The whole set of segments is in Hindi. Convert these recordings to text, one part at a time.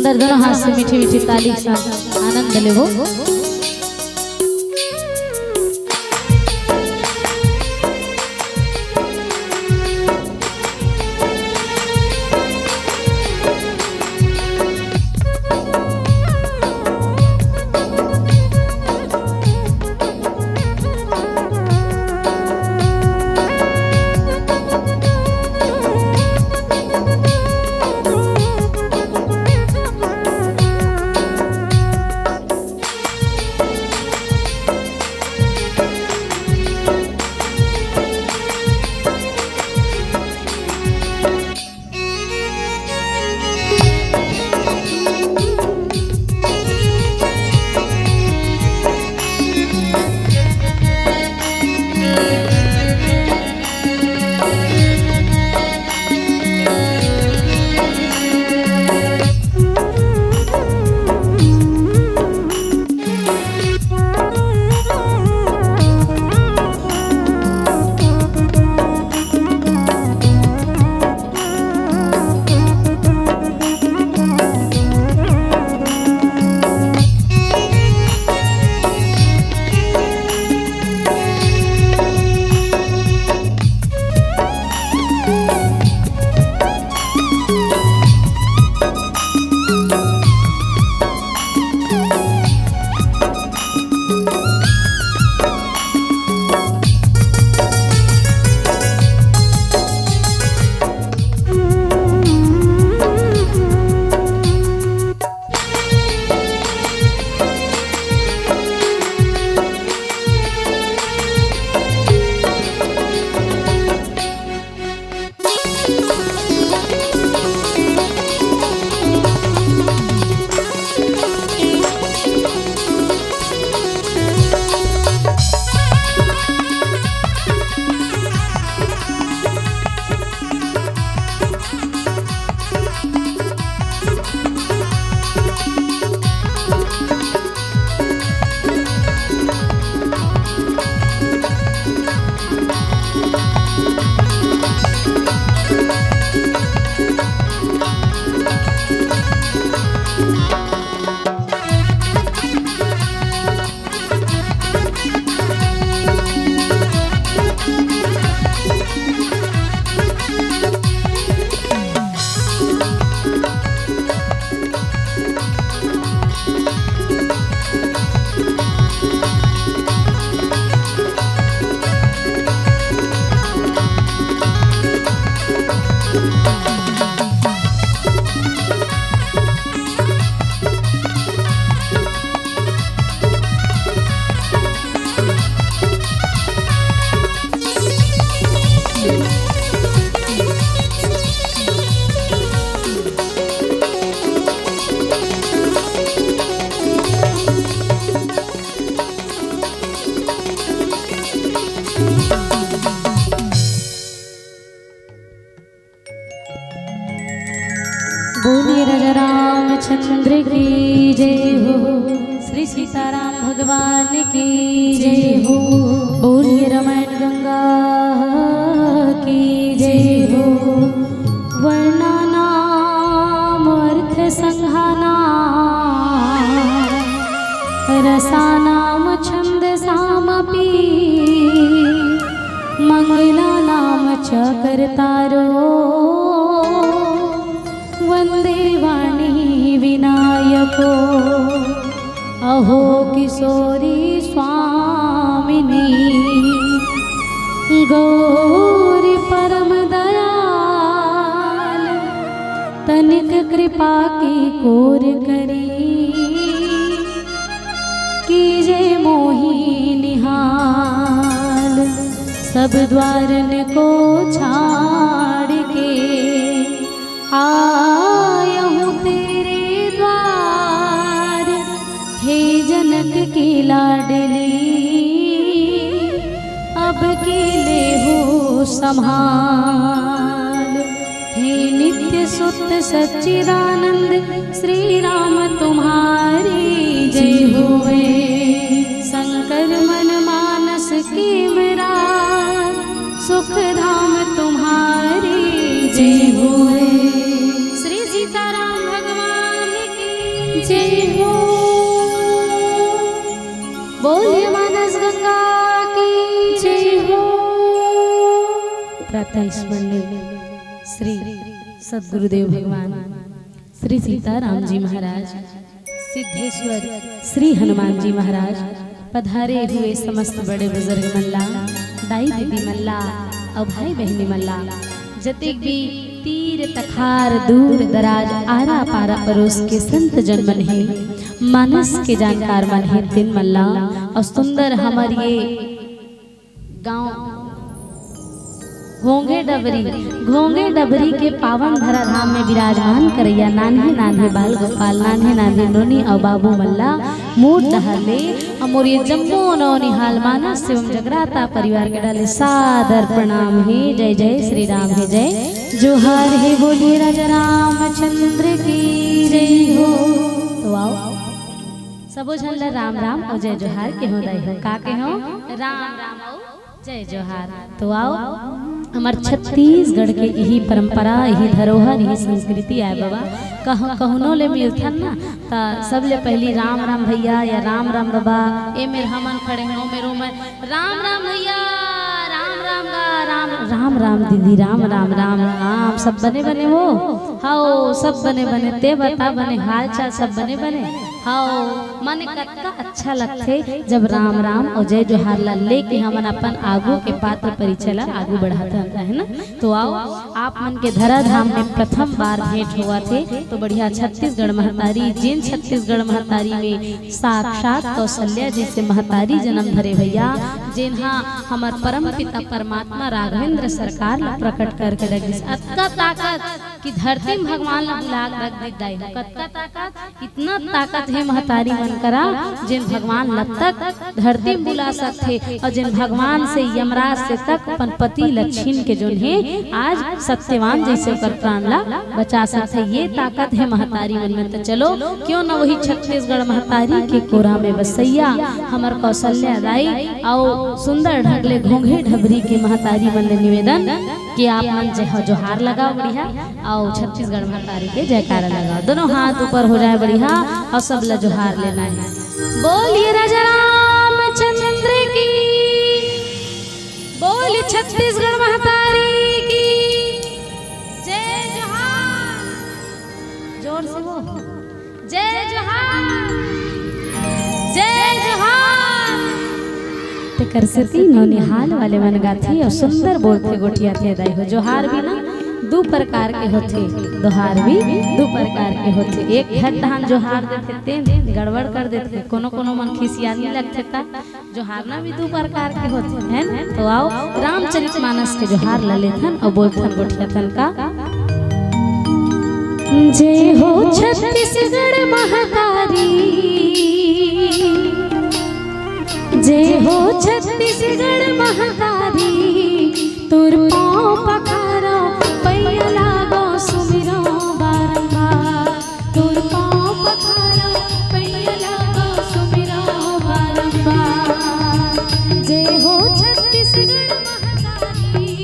सुंदर दोनों हाथ से मीठी मीठी ताली के साथ आनंद लेवो। बोलिए राजा रामचंद्र की जय हो, श्री सीताराम भगवान की जय हो। बोलिए रामायण गंगा की जय हो। वर्णनाम अर्थ संघाना रसानाम छंद सामपि मंगलानाम च कर्तारो वंदे वाणी विनायको अहो किशोरी स्वामिनी गौरी परम दयाल तनिक कृपा की कोर करी कीजे मोही निहाल सब द्वारन को छाड़ के आयहूँ तेरे द्वार हे जनक की लाडली अब के ले हो संभाल। हे नित्य सुत सच्चिदानंद श्री राम तुम्हारी जय होवे। शंकर मन मानस की मेरा सुख धाम तुम्हारी जय होवे। श्री सीताराम भगवान प्रातः स्मरणीय श्री सद्गुरुदेव भगवान श्री सीताराम जी महाराज, सिद्धेश्वर श्री हनुमान जी महाराज, पधारे हुए समस्त बड़े बुजुर्ग मल्ला, दाई दीदी मल्ला और भाई बहनी मल्ला, जते भी तीर तखार दूर दराज आरा पारा परोस के संत जन मन है, मानस के जानकार मन है दिन मल्ला। और सुंदर हमारे ये गांव घोंगे डबरी के पावन धरा धाम में विराजमान करैया नान्हे नान्हे बाल गोपाल, नान्हे नान्हे नोनी और बाबू मल्ला मूड डहले अमोर ये जम्मू नौनिहाल मानस एवं जगराता परिवार के डाले सादर प्रणाम है। जय जय श्री राम है, जय जोहार है, बोलिए राजा रामचंद्र की जय हो। तो आओ सबो झल्ला राम राम और जय जोहार के हो दई हो, का के हो राम राम और जय जोहार। तो आओ हमार छत्तीसगढ़ के यही परंपरा, यही धरोहर, यही संस्कृति है बाबा। कहनो ले मिलथन ना ता सबले पहली राम राम भैया या राम राम बाबा, ए मेरे हमन खड़े हो मेरो में राम राम भैया, राम राम गा, राम राम दीदी, राम राम राम राम, सब बने बने हो हाओ, सब बने बने ते बता बने हाल चाल सब बने बने हाओ। मन कतका अच्छा लगते जब राम राम और जय जोहार ला लेके हमन अपन आगू के पात्र परिचय ला आगू बढ़ाते है ना। तो आओ आप मन के धरा धाम में प्रथम बार भेंट हुआ थे तो बढ़िया छत्तीसगढ़ महतारी, जिन छत्तीसगढ़ महतारी में साक्षात कौशल्या जैसे महतारी जन्म धरे भैया, जिन्हा हमार परम पिता परमात्मा राघवेंद्र सरकार ला प्रकट करके रख दी अतका ताकत कि धरती में भगवान ला बुला रख दी दाई, कतका ताकत, इतना ताकत है महतारी मन करा जिन भगवान ला तक धरती में बुला सकते और जिन भगवान से यमराज से तक अपन पति लक्ष्मण के जो है आज सत्यवान जैसे कर प्राण ला बचा सकते, ये ताकत है महतारी मन में। तो चलो क्यों न वही छत्तीसगढ़ महतारी के कोरा में बसैया हमार कौशल्या दाई और सुंदर ढगले घोंघे ढबरी के महतारी मन ने निवेदन कि आप मन जय जोहार लगाओ बढ़िया और छत्तीसगढ़ महतारी के जयकारा लगाओ, दोनों हाथ ऊपर हो जाए बढ़िया और सब ला जोहार लेना है। बोलिए राजा रामचंद्र की, बोलिए छत्तीसगढ़ महतारी की जय जोहार, जोर से वो जय जोहार, जय जोहार। कर सती नौनिहाल वाले मन गाथी और सुंदर बोलते गोटिया थे दाई हो। जोहार भी ना दो प्रकार के होते, दोहार भी दो प्रकार के होते। एक हट जोहार देते ते गड़बड़ कर देते, कोनो कोनो मन खिसियानी लगते ता जोहार ना भी दो प्रकार के होते हैं। तो आओ रामचरितमानस के जोहार ला लेथन और बोलथन गोटिया तन का। जय हो छत्तीसगढ़ महतारी, जय हो छत्तीसगढ़ महतारी, तुर पाँव पखारो पैया लागो सुमिरो बारंबार, तुर पाँव पखारो पैया लागो सुमिरो बारंबार। जय हो छत्तीसगढ़ महतारी,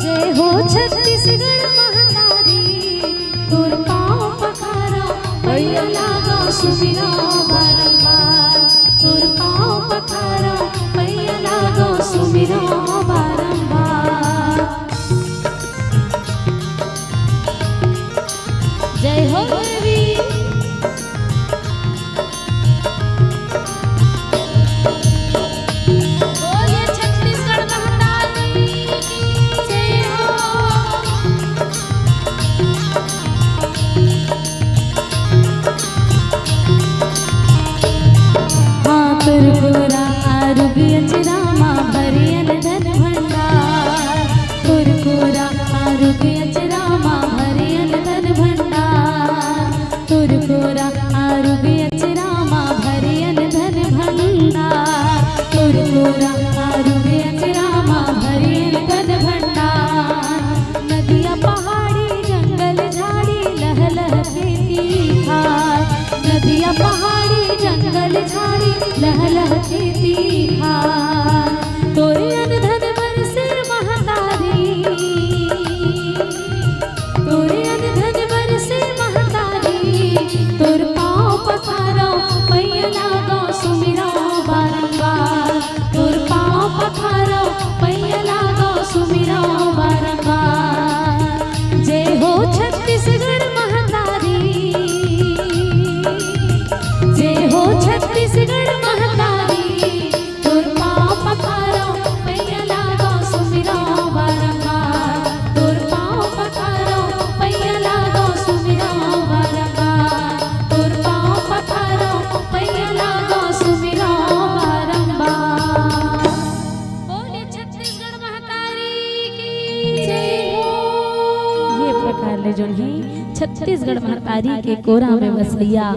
जय हो छत्तीसगढ़ महतारी, तुर पाँव पखारो पैया लागो सुमिरो बारंबार, तुर पाँव पखारो पैया लागो सुमिरो बारंबार। जय हो देवी, बोलिए छत्तीसगढ़ महतारी की जय हो। हाँ तुरपुरा आरुगी अचरामा भरियन धन भंडार, तुरपुरा आरुगी अचरामा भरियन धन भंडार, तुरपुरा आरुगी अचरामा भरियन धन भंडार, तुरपुरा आरुगी अचरामा भरियन धन भंडार। नदिया पहाड़ी जंगल झाड़ी लह लह खेती खार, नदिया पहाड़ी जंगल झाड़ी लह लह खेती छत्तीसगढ़ महतारी के कोरा में बसैया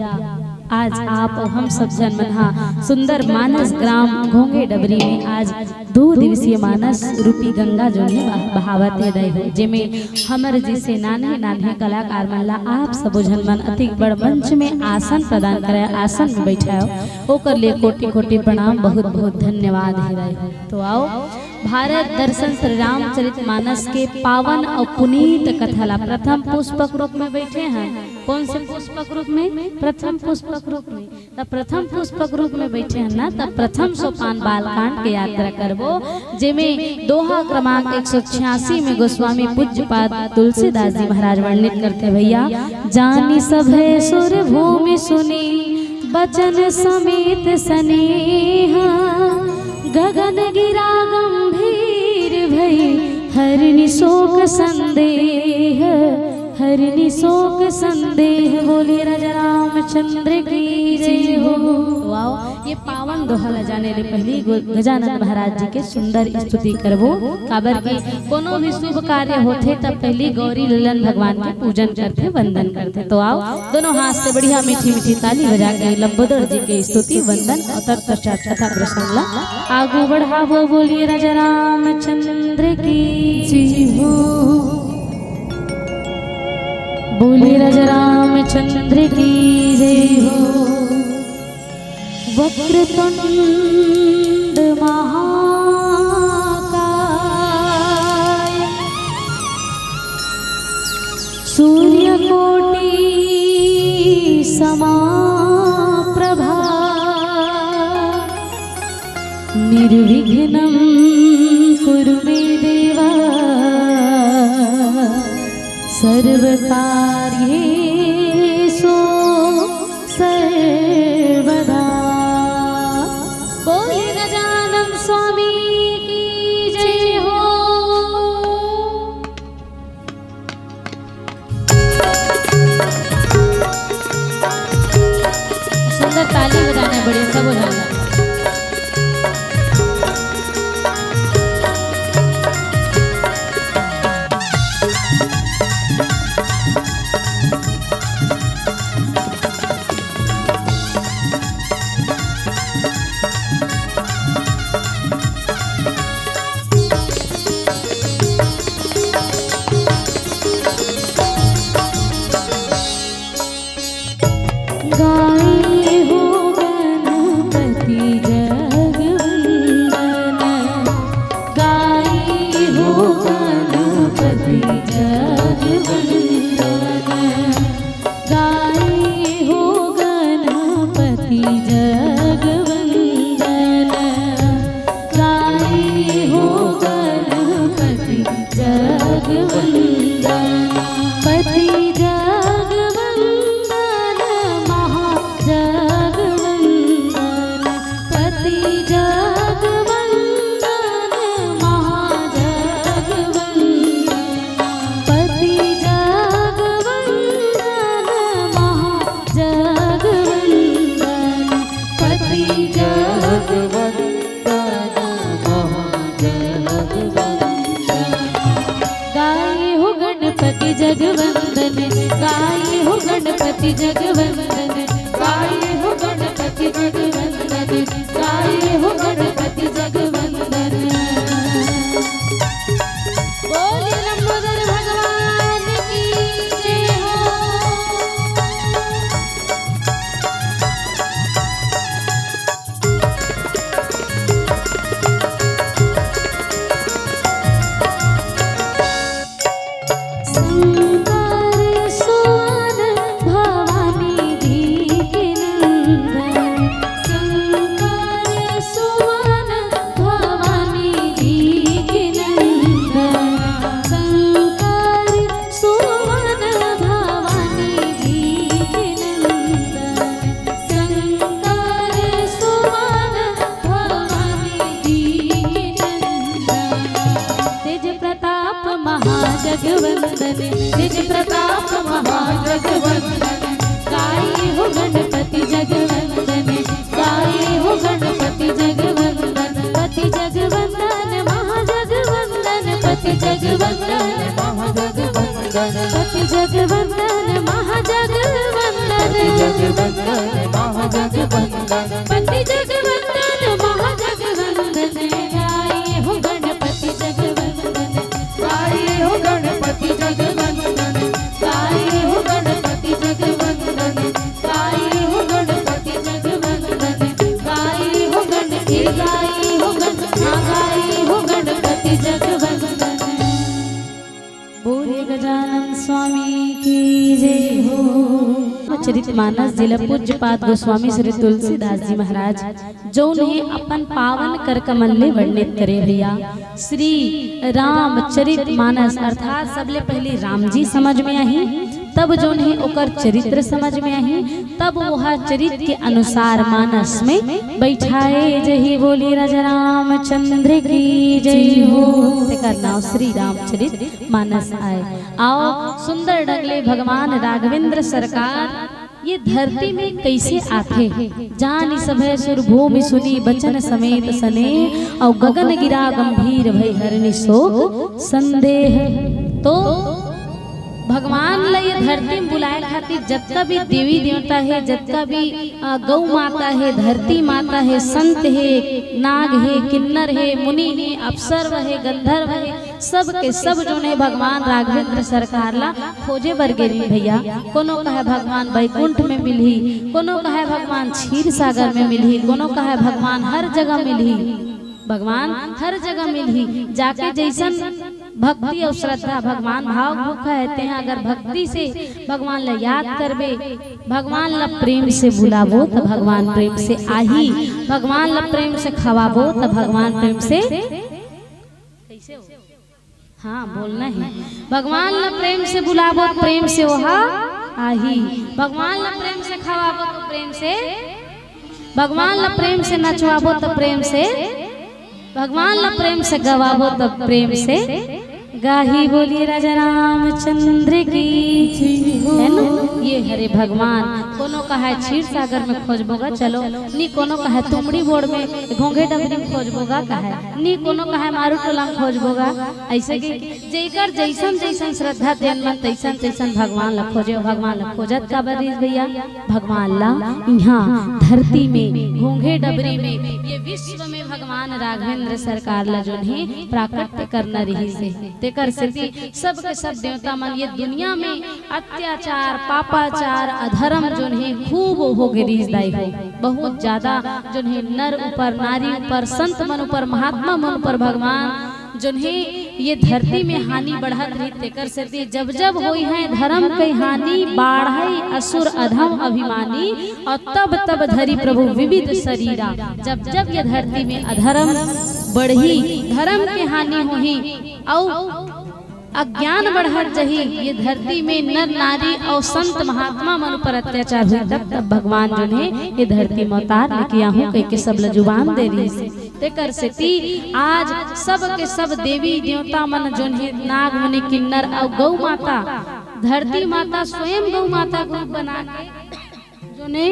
आज आप और हम सब जन मनहा सुंदर मानस ग्राम घोंगे डबरी में आज 2 दिवसीय मानस रूपी गंगा जो बहावते रहे जिमे हमर जैसे नाने नाने कलाकार मनला आप सब जन मन अति बड़ मंच में आसन प्रदान करे आसन में बैठाओ ओकर लिए कोटि कोटि प्रणाम बहुत बहुत धन्यवाद है रहे। तो आओ भारत दर्शन श्री रामचरितमानस के पावन और पुनीत कथाला प्रथम पुष्पक रूप में बैठे हैं। कौन से पुष्पक रूप में? प्रथम पुष्पक रूप में। तब प्रथम पुष्पक रूप में बैठे हैं ना, तब प्रथम सोपान बालकांड के यात्रा करबो जेमे दोहा क्रमांक 186 में गोस्वामी पूज्यपाद तुलसीदास जी महाराज वर्णित करते भैया जानी सभे सुर भूमि सुनी बचन समेत स्नेहा गगन गिरा गंभीर भई हरिनि शोक संदेह हरिनि शोक संदेह बोले राजा रामचंद्र की जय हो। वाओ ये पावन दोहा जाने ले पहली गजानन महाराज जी के सुंदर स्तुति करबो काबर की कोनो भी शुभ कार्य होते तब पहली गौरी ललन भगवान के पूजन करते वंदन करते। तो आओ दोनों हाथ से बढ़िया मीठी मीठी ताली बजा के लंबोदर जी के स्तुति वंदन और तत्पश्चात कथा प्रसंग आगू बढ़ावो बोलिए राजा रामचंद्र की जय हो बोलिए राजा रामचंद्र की जय हो। वक्रतुंड महाकाय सूर्यकोटि समाप्रभा निर्विघ्नं कुरु मे देवा सर्वकार्येषु सर्वदा। बोले गजानन स्वामी की जय हो। सुंदर ताली बजाना है बढ़िया सब हो जाएगा। जगवंदन गाये हो गणपति जगवंदन गाये हो गणपति जगवंदन गाये हो गणपति जगवंदन। बोले लंबोदर भगवान की जय हो। जगवंदन निज प्रताप महाजगवंदन गाये हो गणपति जगवंदन गाये हो गणपति जगवंदन पति जगवंदन महाजगवंदन पति जगवंदन महाजगवंदन पति जगवंदन महाजगवंदन पति जगवंदन महाजगवंदन गाये हो गणपति जगवंदन गाये हो गणपति जगवंदन गाये हो गणपति जगवंदन गाये हो गणपति जगवंदन गाये हो गणपति जगवंदन। बोले गजानन स्वामी की जय हो। चरितमानस जिला पूज्यपाद गोस्वामी श्री तुलसीदास जी महाराज जो उन्हें अपन पावन कर कमल वर्णित करे भैया। श्री राम चरितमानस अर्थात सबले पहले राम जी समझ में आई, तब जो उन्हें ओकर चरित्र समझ में आई, तब वह चरित्र के अनुसार मानस में बैठाए। जय बोली राजा रामचंद्र की जय हो। तेकर नाम श्री रामचरित मानस आए। आओ सुंदर डगले भगवान राघवेंद्र सरकार ये धरती में कैसे आथे, जानी सभय सुर भूमि सुनी बचन समेत सने, और गगन गिरा गंभीर भय हरनि शोक संदेह। तो भगवान ला ये धरती में बुलाए खातिर जत्ता भी देवी देवता है, जत्ता भी गौ माता है, धरती माता है, संत है, नाग है, किन्नर है, मुनि है, अप्सर है, गंधर्व है, सब के सब जो ने भगवान राघवेंद्र सरकार ला खोजे बर गेली भैया। कोनो कहे भगवान बैकुंठ में मिली, कोनो कहे भगवान क्षीर सागर में मिली, कोनो कहे भगवान हर जगह मिली, भगवान हर जगह मिली। जाके जैसन भक्ति और श्रद्धा भगवान भाव भूख कहते हैं, अगर भक्ति से भगवान ला याद करबे, भगवान ला प्रेम से बुलाबो तो भगवान प्रेम से आही, भगवान ला प्रेम से खवाबो तो भगवान प्रेम से कैसे हो? हाँ बोलना है। भगवान ला प्रेम से बुलाबो प्रेम से वहा आही, भगवान ला प्रेम से खवाबो तो प्रेम से, भगवान ला प्रेम से नचवाबो तो प्रेम से, भगवान ला प्रेम से गवाबो तो प्रेम से गाही। बोलिए राजा रामचंद्र की है ना। ये हरे भगवान कोनो कहे क्षीर सागर में खोजबोगा चलो, नी कोनो कहे तुमड़ी बोर्ड में घोंघे डबरी में खोजबोगा कहे, नी कोनो कहे मारू टोला में खोजबोगा। ऐसे कि जेकर जैसन जैसन श्रद्धा तेन मन तैसन तैसन भगवान ला खोजे। भगवान ला खोजत का बरीज भैया, भगवान ला यहाँ धरती में घोंघे डबरी में ये विश्व में भगवान राघवेंद्र सरकार ला जो है प्राकट्य करना रही से तेकर स्थिति सब के सब देवता मन ये दुनिया में अत्याचार पापाचार अधर्म जो है खूब हो गिरीजदाई हो, बहुत ज्यादा जो है नर ऊपर नारी ऊपर संत मन ऊपर महात्मा मन ऊपर भगवान जो है ये धरती में हानि बढ़त रही। तेकर स्थिति जब जब होई है धर्म के हानि बाढ़ई असुर अधम अभिमानी, और तब तब धरी प्रभु विविध शरीरा। जब जब ये धरती में अधर्म बढ़ी, धर्म के हानि होही और अज्ञान बढ़त जही, ये धरती में नर नारी और संत महात्मा मन पर अत्याचार हुई, तब तब भगवान जो है ये धरती में अवतार लेके आहू कह के सब जुबान दे रही से। तेकर सेती आज सब के सब देवी देवता मन जो है नाग मुनि किन्नर और गौ माता, धरती माता स्वयं गौ माता को बना के जो ने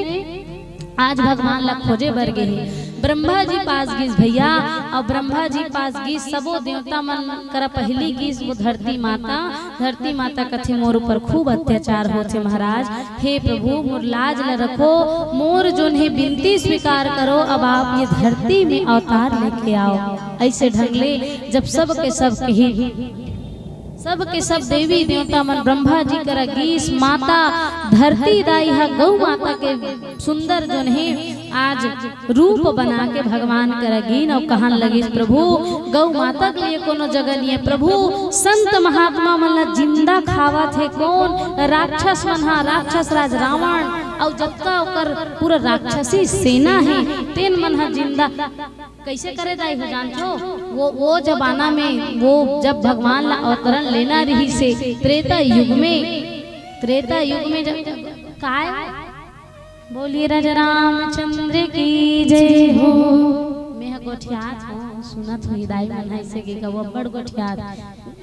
आज भगवान ला खोजे बर गए। ब्रह्मा जी पास गीस भैया, और ब्रह्मा जी पास गीस सबो देवता मन कर पहली गीस वो धरती माता कथे मोर ऊपर खूब अत्याचार होते महाराज। हे प्रभु मोर लाज ल रखो, मोर जोन है बिनती स्वीकार करो, अब आप ये धरती में अवतार लेके आओ। ऐसे ढंगले जब सब के सब देवी देवता मन ब्रह्मा जी कर गीस माता धरती दाई है गौ माता के सुंदर जो है आज रूप बना के भगवान करगीन और कहन लगी प्रभु गौ माता के लिए कोनो जगह नहीं है। प्रभु संत महात्मा मन जिंदा खावा थे कौन? राक्षस मन, राक्षस राज रावण और जत्ता ओकर पूरा राक्षसी सेना है तेन मन जिंदा कैसे करे दाई हो जान छो। वो जमाना में वो जब भगवान ला अवतरण लेना रही से त्रेता युग में जब काय बोलिए राजा रामचंद्र की जय हो। मैं गोठियात हो सुनत हो दाई मन ऐसे के वो बड़ गोठियात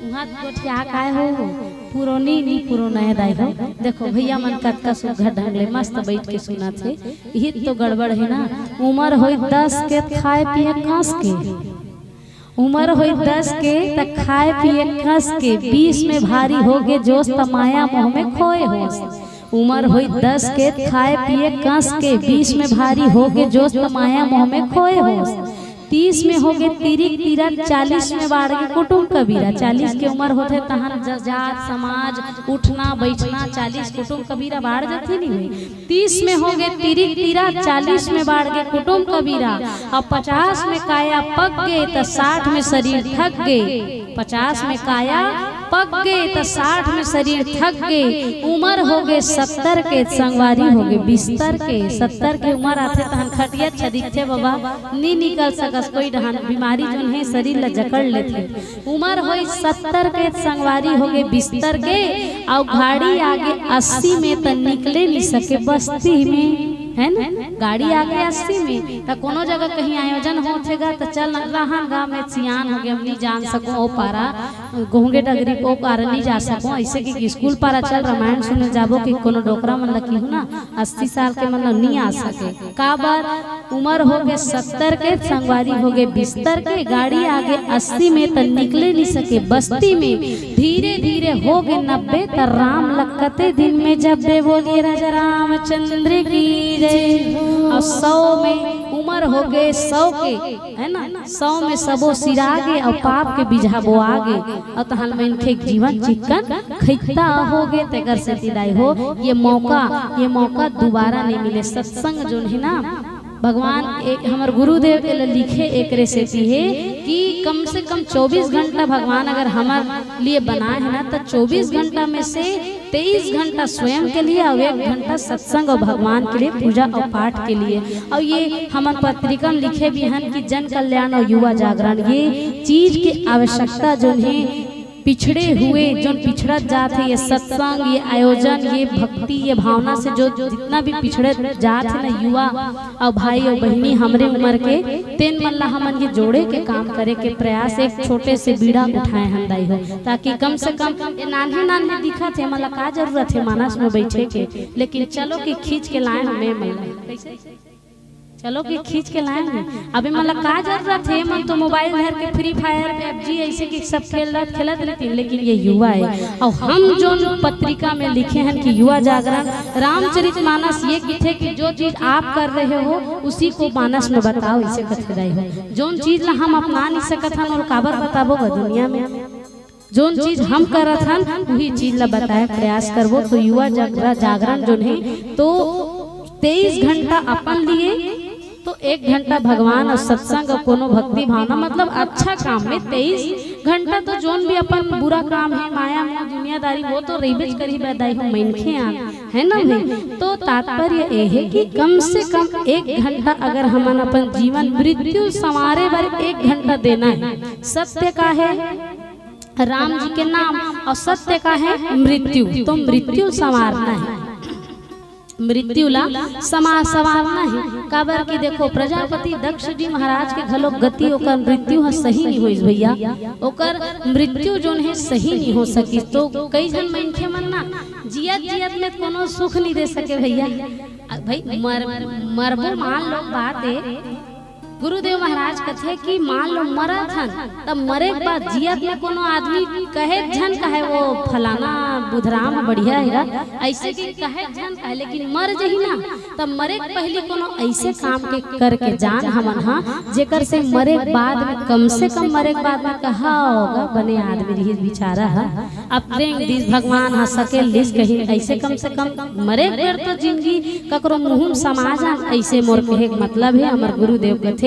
उहा गोठिया काय हो पुरोनी नी पुरोना है दाई हो। देखो भैया मन कतका सुघर ढंग ले मस्त बैठ के सुनत है। यही तो गड़बड़ है ना, उम्र होई 10 के खाए पिए कास के, उम्र होई 10 के तक खाए पिए कस के, 20 में भारी हो गए जोश तमाया मोह में खोए हो। उमर होई 10 के, खाए पिए कस के, 20 में भारी हो के जोश माया मोह में खोए होश, 30 में हो गए तिरिक तीरा, 40 में बाढ़ के कुटुंब कबीरा। 40 के उम्र होते तहन जात समाज उठना बैठना, 40 कुटुंब कबीरा बाढ़ जाती नहीं हुई। 30 में हो गए तिरिक तीरा, 40 में बाढ़ के कुटुंब कबीरा। और 50 में काया पक गए तो 60 में शरीर थक गए। 50 में काया पक गए तो 60 में शरीर थक गए। उम्र हो गए 70 के, संगवारी हो गए बिस्तर के। 70 के उम्र आते तहन खटिया छदिखे बाबा नहीं निकल सकस, कोई ढहान बीमारी जो है शरीर ला जकड़ लेते। उम्र हो 70 के, संगवारी हो गए बिस्तर के। और गाड़ी आगे 80 में तो निकले नहीं सके बस्ती में, है ना। गाड़ी आगे 80 में तो कोनो जगह कहीं आयोजन होगा तो चल रहन गाँव में सियान हो गए, हम नहीं जान सको ओ पारा गोहंगे डगरी को पारा नहीं जा सको। ऐसे कि स्कूल पारा चल रामायण सुने जाबो कि कोनो डोकरा मन लकी हो ना 80 साल के मतलब नहीं आ सके। का बार उम्र हो गए 70 के, संगवारी हो गए बिस्तर के। गाड़ी आगे 80 में तो निकले नहीं सके बस्ती में। धीरे धीरे हो गए 90 तो राम लखते दिन में जब दे बोलिए राजा रामचंद्र की। और 100 में उम्र हो गए 100 के, है ना। 100 में सबो सिरागे और पाप के बिझाबो आगे। और तहन में इनके जीवन चिकन खैता हो गए तेकर से विदाई हो। ये मौका दोबारा नहीं मिले। सत्संग जो है ना भगवान एक हमारे गुरुदेव के लिए लिखे एक रेसिपी है कि कम से कम 24 घंटा भगवान अगर हमारे लिए बनाए है ना तो 24 घंटा में से 23 घंटा स्वयं के लिए और 1 घंटा सत्संग और भगवान के लिए पूजा और पाठ के लिए। और ये हमारे पत्रिका में लिखे भी हैं कि जन कल्याण और युवा जागरण ये चीज की आवश्यकता जो है पिछड़े हुए जो पिछड़ा जात है, ये सत्संग ये आयोजन ये भक्ति ये भावना से जो जितना भी पिछड़े जात है ना युवा और भाई और बहनी हमरे उम्र के तेन मल्ला हमन ये जोड़े के काम करे के प्रयास एक छोटे से बीड़ा उठाए हंदाई हो, ताकि कम से कम नान्हे दिखा थे मतलब का जरूरत है मानस में बैठे के। लेकिन चलो कि खींच के लाए हमें चलो कि खींच के लाए हैं। अभी मतलब का जरूरत है मन तो मोबाइल धर के फ्री फायर PUBG ऐसे कि सब खेलत रहती। लेकिन ये युवा है और हम जो पत्रिका में लिखे हैं कि युवा जागरण रामचरितमानस ये थे कि जो चीज आप कर रहे हो उसी को मानस में बताओ। इसे कथे हो जो चीज ला हम अपना नहीं सकत हन और काबर बताबो दुनिया में जो चीज हम करत हन वही चीज ला बताए प्रयास करबो। तो युवा जागरण जो है तो 23 घंटा अपन लिए तो 1 घंटा भगवान और सत्संग और कोनो भक्ति भावना मतलब अच्छा काम में 23 घंटा तो जोन भी अपन बुरा काम है माया में दुनियादारी वो तो रहीबेज करी बदाई हो मनखे है ना भाई। तो तात्पर्य ये है कि कम से कम 1 घंटा अगर हमन अपन जीवन मृत्यु संवारे बार 1 घंटा देना है। सत्य का है राम जी के नाम और सत्य का है मृत्यु, तो मृत्यु संवारना है मृत्यु ला संवारना है। काबर की देखो प्रजापति दक्ष जी महाराज के घलो गति ओकर मृत्यु है सही नहीं होइस भैया, ओकर मृत्यु जोन है सही नहीं हो सकी। तो कई जन मनखे मन ना जियत में कोनो सुख नहीं दे सके भैया। भाई मरबो मान लो बात है गुरुदेव महाराज कथे कि मान लो मरा थन तब मरे के बाद जियत में कोनो आदमी कहे झन कहे वो फलाना बुधराम बढ़िया है ऐसे की कहे झन कहे, लेकिन मर जही ना तब मरे के पहले कोनो ऐसे काम के करके जान हमन हा जेकर से मरे के बाद में कम से कम मरे के बाद में कहा होगा बने आदमी रही बेचारा है अब प्रेम दिस भगवान हा सके लिस कहीं ऐसे कम से कम मरे बेर तो जिंदगी ककरो मुंह समाज ऐसे मोर कहे मतलब है हमर गुरुदेव कथे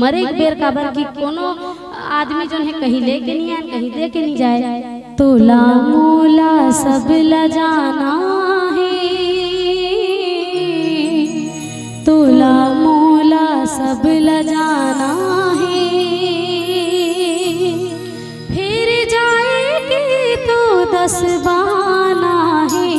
मरे बेर काबर की कोनो आदमी जो है कहीं लेके नहीं आए कहीं दे के नहीं जाए। तोला मोला सब ला जाना है तोला मोला सब ला जाना है फिर जाएगी तो 10 बाना है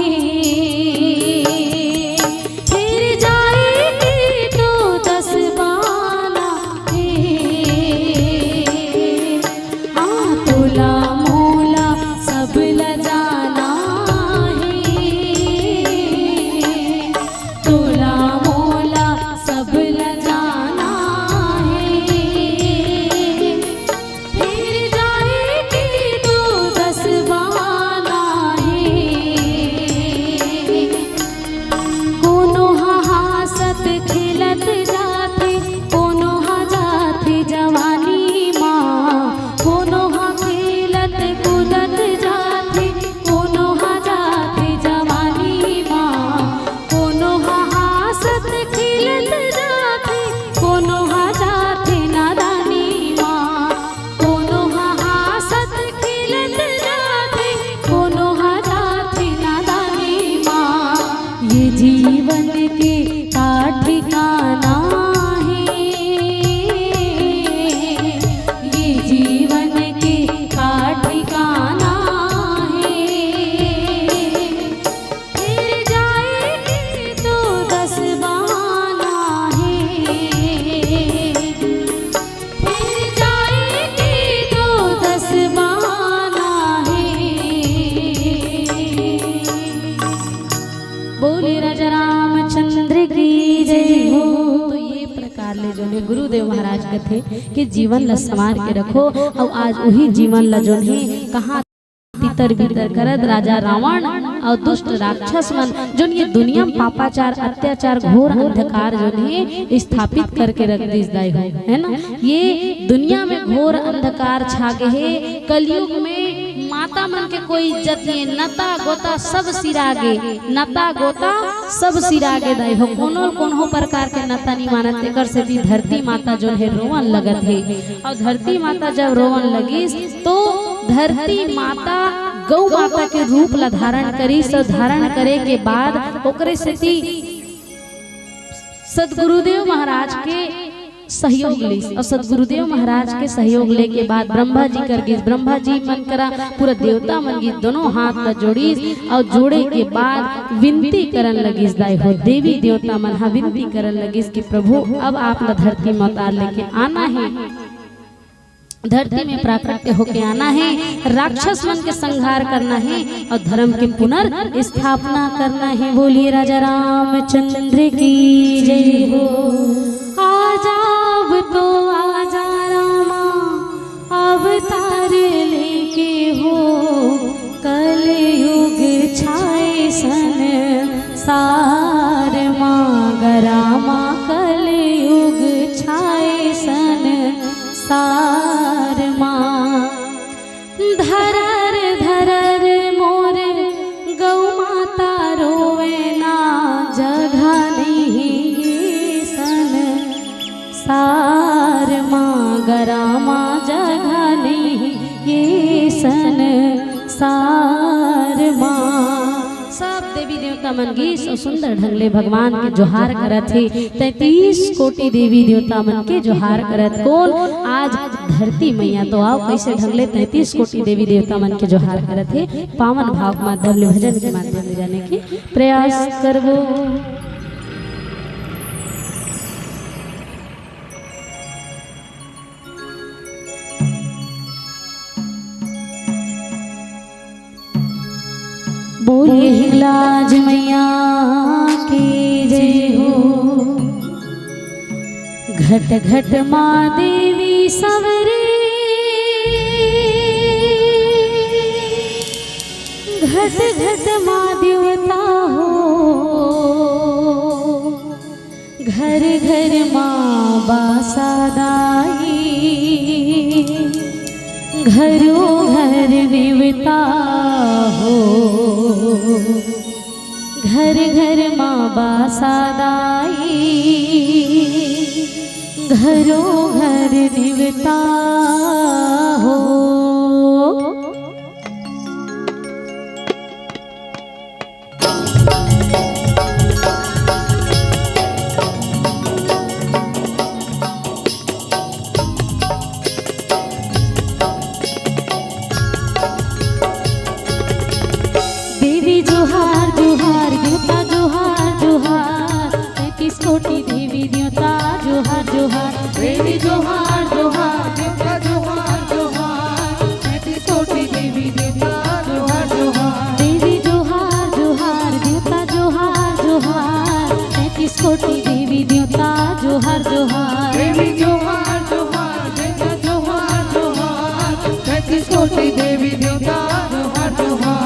है है गुरुदेव महाराज कहते कि जीवन ला संवार के रखो। और आज वही जीवन ला जो है कहाँ तितर बितर करत राजा रावण और दुष्ट राक्षस मन जो ये दुनिया में पापाचार अत्याचार घोर अंधकार जो है स्थापित करके रख दिस दाई हो, है ना। ये दुनिया में घोर अंधकार छागे है। कलयुग में माता मन के कोई इज्जत नहीं, नता गोता सब सिरागे, नता गोता सब सिरागे दाई हो। कोनो प्रकार के नता नहीं मानत। एकर से भी धरती माता जो है रोवन लगत है। और धरती माता जब रोवन लगिस तो धरती माता गौ माता के रूप ला धारण करी। सब धारण करे के बाद ओकरे से सदगुरुदेव महाराज के सहयोग ली। और सदगुरुदेव महाराज के सहयोग ले के बाद ब्रह्मा जी कर गिस। ब्रह्मा जी मन करा पूरा देवता मन गिस, दोनों हाथ ला जोड़ीस और जोड़े के बाद विनती करन लगिस दाई हो। देवी देवता मन हा विनती करन लगिस कि प्रभु अब आप ला धरती में उतार लेके आना है, धरती में प्राकट्य होके आना है, राक्षस मन के संहार करना है और धर्म के पुनर्स्थापना करना है। बोलिए राजा रामचंद्र की जय हो। आजा अब तो आजा रामा अवतार लेके हो, कलयुग छाए संसार माँ रामा, कलयुग छाए संसार माँ। धरर धरर मोर गौ माता रोवे ना, जगह नहीं संसार माँ गरामा, जगह नहीं ये संसार माँ। सब देवी देवता मन गीस और सुंदर ढंगले भगवान के जोहार करत है। 33 कोटि देवी देवता मन के जोहार करत कौन? आज धरती मैया। तो आओ कैसे ढंगले 33 कोटि देवी देवता मन के जोहार करत है। पावन भाव के माध्यम ले भजन के माध्यम ले जाने की प्रयास करबो। बोलिए हिंगलाज मैया की जय हो। घट घट माँ देवी सवरे, घट घट माँ देवता हो। घर घर माँ बासादाई, घरों घर देवता हो। घर घर माँ बासादाई, घरों घर देवता हो। जोहार जोहार देवता जोहार जोहार, 33 कोटि देवी देवता जोहार जोहार। देवी जोहार जोहार देवता जोहार जोहार, 33 कोटि देवी देवता जोहार जोहार। देवी जोहार जोहार देवता जोहार जोहार, 33 कोटि देवी देवता जोहार जोहार। देवी जोहार जोहार देवता जोहार जोहार, 33 कोटि देवी देवता जोहार जोहार।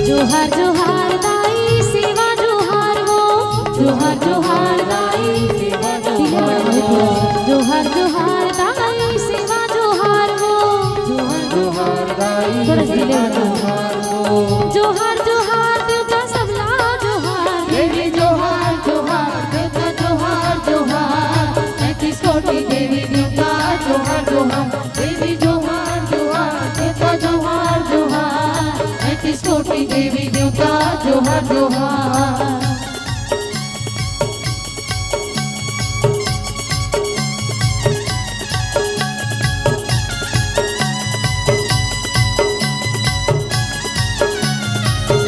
जोहार जोहार दाई सेवा जोहार हो, जोहार जोहार दाई सेवा जोहार हो। जोहार जोहार दाई सेवा जोहार हो, जोहार जोहार दाई थोड़ा सा दिले जोहार हो। जोहार जोहार देवता सबला जोहार। देवी जोहार जोहार देवता जोहार जोहार, 33 कोटि देवी देवता जोहार जोहार। देवी जोहार जोहार देवता जोहार जोहार, 33 कोटि देवी देवता जोहार जोहार।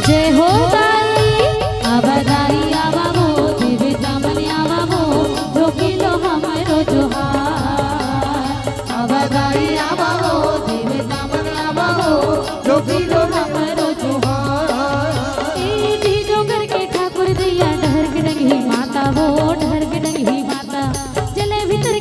जय हो दाई आवा दाई आवा हो, देवता मन आवा हो, जो किलो हमरो जोहार। आवा दाई आवा हो, देवता मन आवा हो, जो किलो हमरो जोहार। ए जी डोंगर के ठाकुर दैया, डहर के डंगी माता हो, डहर के डंगी माता। जले भीतर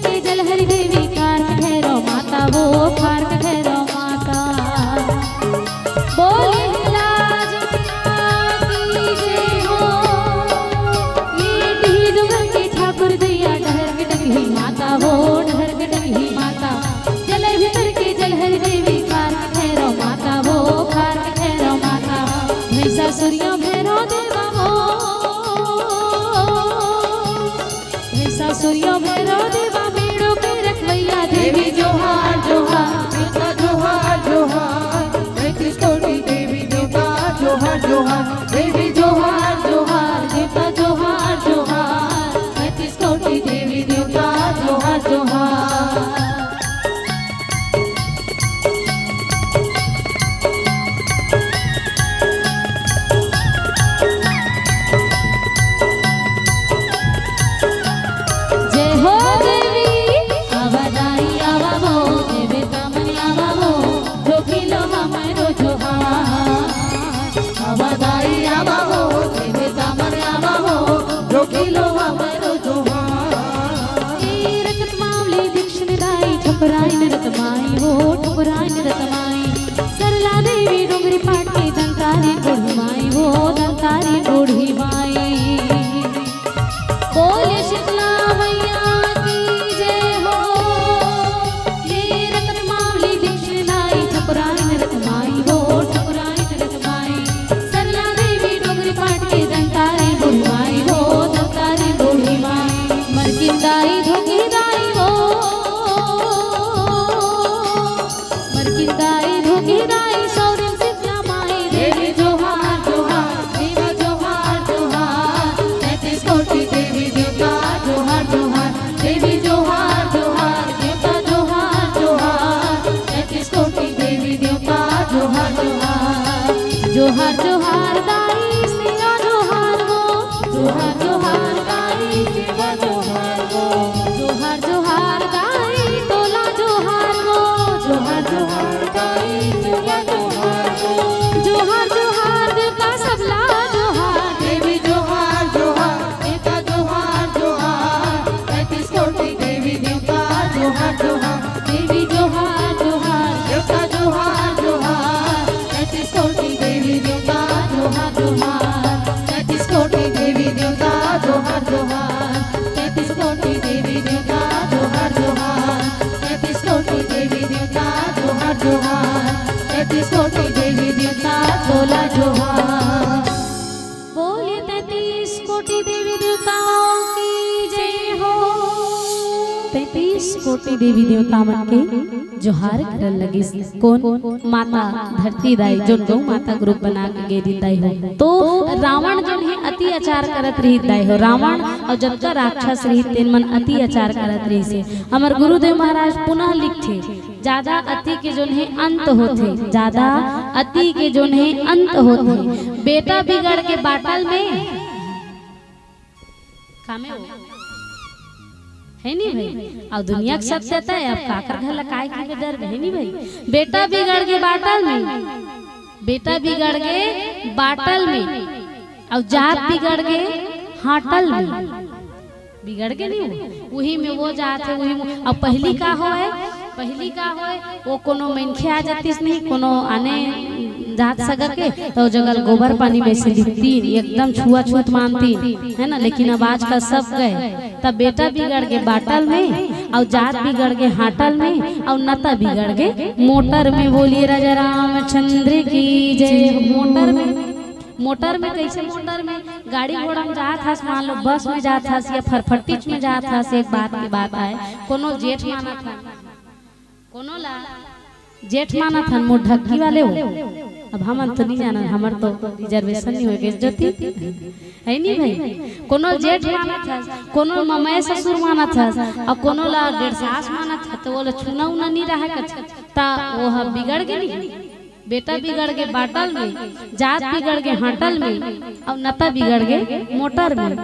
जोहार जोहार दाई सिया जोहार गो, जोहार जोहार दाई सेवा जोहार गो, जोहार जोहार दाई तोला जोहार गो, जोहार जोहार दाई सेवा जोहार गो, जोहार जोहार देवता सबला जोहार, देवी जोहार जोहार देवता जोहार जोहार, 33 कोटि देवी देवता जोहार जोहार, देवी जोहार जोहार, देवता जोहार जोहार, 33 कोटि देवी देवता जोहार जोहार, 33 कोटि देवी देवता जोहार जोहार, 33 कोटि देवी देवता जोहार जोहार, 33 कोटि देवी देवता जोहार जोहार, 33 कोटि देवी देवता तोला जोहार। बोलिए 33 कोटि देवी देवताओं की जय हो। 33 कोटि देवी देवता मन के जोहार करन लगी। कौन? माता धरती दाई जो गौ माता ग्रुप बना के गेरी दाई हो। तो रावण जो है अति अचार करत रही दाई हो। रावण और जब का राक्षस रही तेन मन अति अचार करत रही से हमार गुरुदेव महाराज पुनः लिखे ज्यादा अति के जो है अंत होते, ज्यादा अति के जो है अंत होते। बेटा बिगड़ के बाटल में कामे हो है नहीं भाई। और दुनिया का सत्यता है। अब काकर घर लकाय के डर है नहीं भाई। बेटा बिगड़ के बाटल में, बेटा बिगड़ के बाटल में और जात बिगड़ के हाटल में। बिगड़ के नहीं हो वही में वो जात है वही में। अब पहली का हो है, पहली का हो है वो कोनो मनखे आ जातीस नहीं, कोनो आने जात सगर के तो जगल गोबर पानी में से लिखती एकदम छुआछूत मानती है ना। लेकिन अब आजकल सब गए। तब बेटा बिगड़ के बाटल में और जात बिगड़ के हाटल में और नता बिगड़ के मोटर में। बोलिए राजा रामचंद्र की जय। मोटर में, मोटर में कैसे? मोटर में गाड़ी घोड़ा में जात हस, मान लो बस में जात हस या फरफटीच में जात हस। एक बात की बात है, कोनो जेठ माना था, कोनो ला जेठ माना था मोर ढक्की वाले हो। अब हम तो नहीं जाना, हमार तो रिजर्वेशन नहीं होगे ज्योति है नहीं भाई। कोनो जेठ माना था, कोनो ममय ससुर माना था और कोनो ला डेढ़ सास माना था। तो वो छुना उना नहीं रहा ता वो बिगड़ के नहीं। बेटा बिगड़ के बाटल में, जात बिगड़ के हाटल में और नता बिगड़ के मोटर में।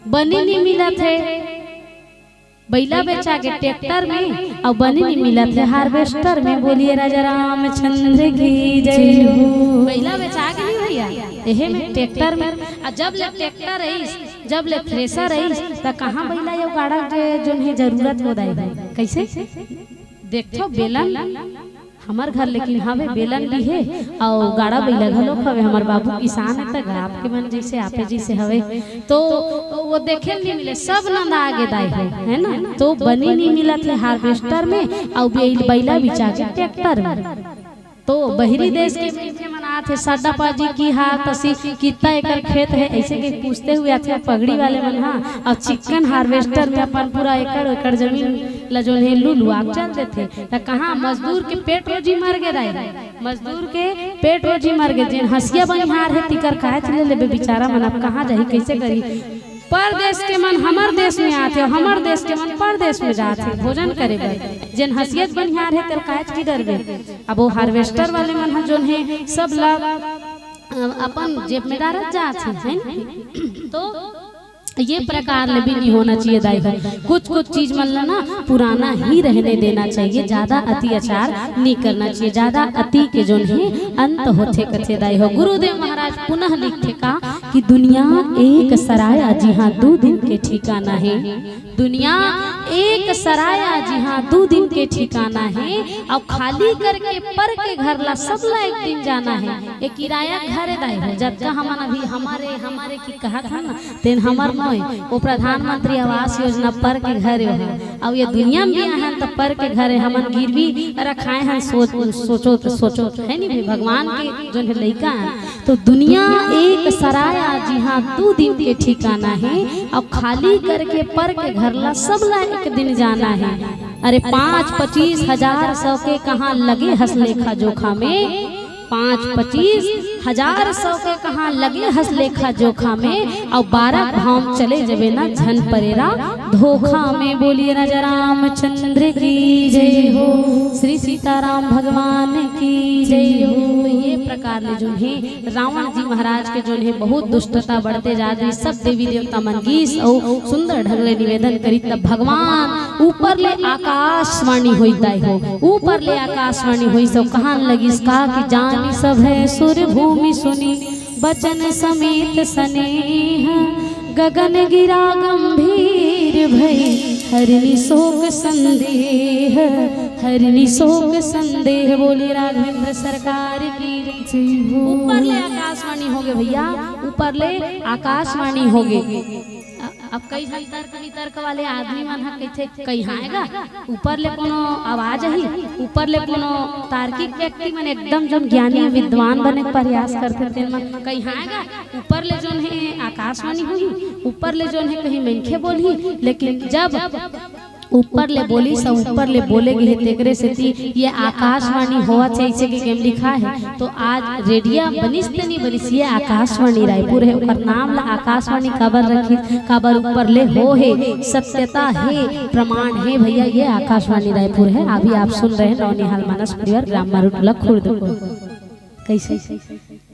बनी नहीं मिला थे बैला बेचा के ट्रैक्टर में और बनी नहीं मिला थे हार्वेस्टर में। बोलिए राजा रामचंद्र की जय हो। बैला बेचा के नहीं भैया एहे में ट्रैक्टर में। और जब ले ट्रैक्टर रही, जब ले थ्रेसर रही तो कहाँ बैला ये गाड़ा जो है जरूरत हो दाई। कैसे देखो बेलन हमार घर लेकिन हवे बेलन भी है और गाड़ा बैला घलो हवे। हमार बाबू किसान है तक आपके मन जैसे आपे जी से हवे तो वो देखे नहीं मिले। सब नंदा आगे दाई है ना। तो बनी नहीं मिला थे हार्वेस्टर में और बैला बिचा के ट्रैक्टर में। तो बहरी देश के मीठे मना थे साडा पाजी की हाथ तसी कितना एकड़ खेत है ऐसे के पूछते हुए आते पगड़ी वाले मन। हाँ और चिकन हार्वेस्टर में अपन पूरा एकड़ जमीन लजोन है लुलू आप चल देते तो कहाँ मजदूर के पेट रोजी मर गए दाई। मजदूर के पेट रोजी मर गए। जिन हंसिया बनिहार है तिकर काहे चले ले बेचारा मन। अब कहाँ जाही कैसे करी? परदेश के मन हमार देश में आते और हमार देश के मन परदेश में जाते भोजन करे बर। जिन हसियत बनिहार है तेर काहे की डर बे। अब वो हार्वेस्टर वाले मन जो है सब लोग अपन जेब में डालत जाते हैं। तो ये प्रकार ले भी नहीं होना चाहिए दाई भाई। कुछ कुछ चीज मतलब ना पुराना ही रहने देना चाहिए। ज्यादा अति आचार नहीं करना चाहिए। ज्यादा अति के जो है अंत होते कथे दाई हो। गुरुदेव महाराज पुनः लिखते का कि दुनिया एक सराया जी हाँ 2 दिन के ठिकाना है। दुनिया एक सराया जी हाँ 2 दिन के ठिकाना है। और खाली करके पर के घर ला सब ला एक दिन जाना है। एक किराया घर दाई हो। जब का हम अभी हमारे की कहा था ना तेन हमार वो प्रधानमंत्री आवास योजना पर के घर है। अब ये दुनिया में है तो पर के घर है। हमन गिरवी रखाए हैं सोचो है नहीं भगवान के जो है लड़का है। तो दुनिया एक सराया जी हाँ 2 दिन के ठिकाना है। और खाली करके पर के घर ला सब ला एक दिन जाना है। अरे 5-25 हजार 100 के कहाँ लगे हंस लेखा जोखा में। 5-25 हजार 100 के कहाँ लगे हंस लेखा जोखा में। और 12 भाव चले जबे ना झन परेरा धोखा में। बोलिए राजा रामचंद्र की जय हो। श्री सीताराम भगवान की जय हो। ये प्रकार प्रकार ले जो है रावण जी महाराज के जो है बहुत दुष्टता बढ़ते जा रही, सब देवी देवता मन गीस और सुंदर ढंग ले निवेदन करी। तब भगवान ऊपर ले आकाशवाणी होई दाई हो, ऊपर ले आकाशवाणी होई सो कहान लगी कहा कि जानी सब है सुर भूमि सुनी बचन समेत स्नेह, गगन गिरा गंभीर भई हरिणी शोक संदेह, हरिणी शोक संदेह। बोले राघवेंद्र सरकार की जय हो। ऊपर ले आकाशवाणी हो गए भैया, ऊपर ले आकाशवाणी हो गए। अब कई जन तर्क वितर्क वाले आदमी मन कहते कहीं आएगा ऊपर ले कोनो आवाज ही, ऊपर ले कोनो तार्किक व्यक्ति मन एकदम जन ज्ञानी विद्वान बने प्रयास करते थे मन कहीं आएगा ऊपर ले जोन है आकाशवाणी हुई, ऊपर ले जोन है कहीं मनखे बोली। लेकिन जब ऊपर ले बोली सब ऊपर ले बोले गए तेकरे से थी ये आकाशवाणी होवा चाहिए के केम लिखा है। तो आज रेडिया बनिस नहीं बनिस ये आकाशवाणी रायपुर है, ऊपर नाम ला आकाशवाणी काबर रखी काबर ऊपर ले हो है, सत्यता है प्रमाण है भैया ये आकाशवाणी रायपुर है। अभी आप सुन रहे हैं नौनिहाल मानस परिवार ग्राम मारुटला खुर्द को। कैसे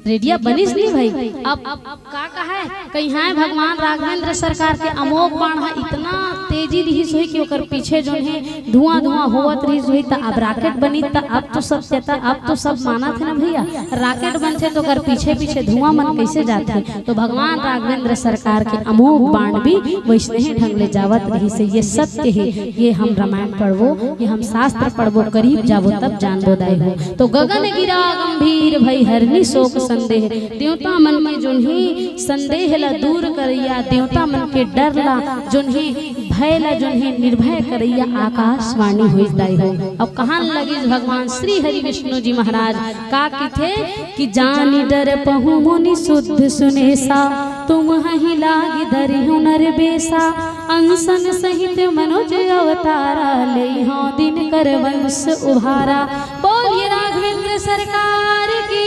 रेडिया बनिस नहीं भाई, अब का कहा है कहीं है भगवान राघवेंद्र सरकार के अमोघ बाण है इतना तेजी रही सोई कि ओकर पीछे जो है धुआं धुआं होवत रही सोई। त अब रॉकेट बनी त अब तो सब चेता अब तो सब माना थे ना भैया, रॉकेट बनते तो ओकर पीछे पीछे धुआं मन कैसे जाते। तो भगवान राघवेंद्र सरकार के अमोघ बाण भी वैसने ही ढंग ले जावत रही से। ये सत्य है, ये हम रामायण पढ़वो, ये हम शास्त्र पढ़वो, करीब जावो तब जानबो दाई हो। तो गगन गिरा गंभीर भई हरनी शोक संदेह, देवता मन में जोन ही संदेह ला दूर करैया, देवता मन के डर ला जोन ही भय ला जोन ही निर्भय करैया आकाशवाणी होई दाई हो। अब कहां लगी भगवान श्री हरि विष्णु जी महाराज का थे कि जानी डर पहु मुनि शुद्ध सुनेसा, तुम ही लागी धरियो नर बेसा, अंसन सहित मनुज अवतारा ले हो दिन कर वंश उभारा। बोलिए राघवेंद्र सरकार की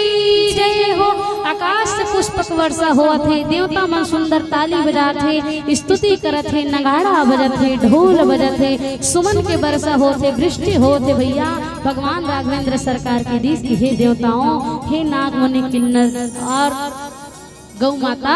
जय हो। आकाश से पुष्पक वर्षा होत है, देवता मन सुंदर ताली बजात है, स्तुति करत है, नगाड़ा बजत है, ढोल बजत है, सुमन के वर्षा होत है, वृष्टि होत है भैया। भगवान राघवेंद्र सरकार की दीस की हे देवताओं, हे नागमुनि किन्नर और गौ माता,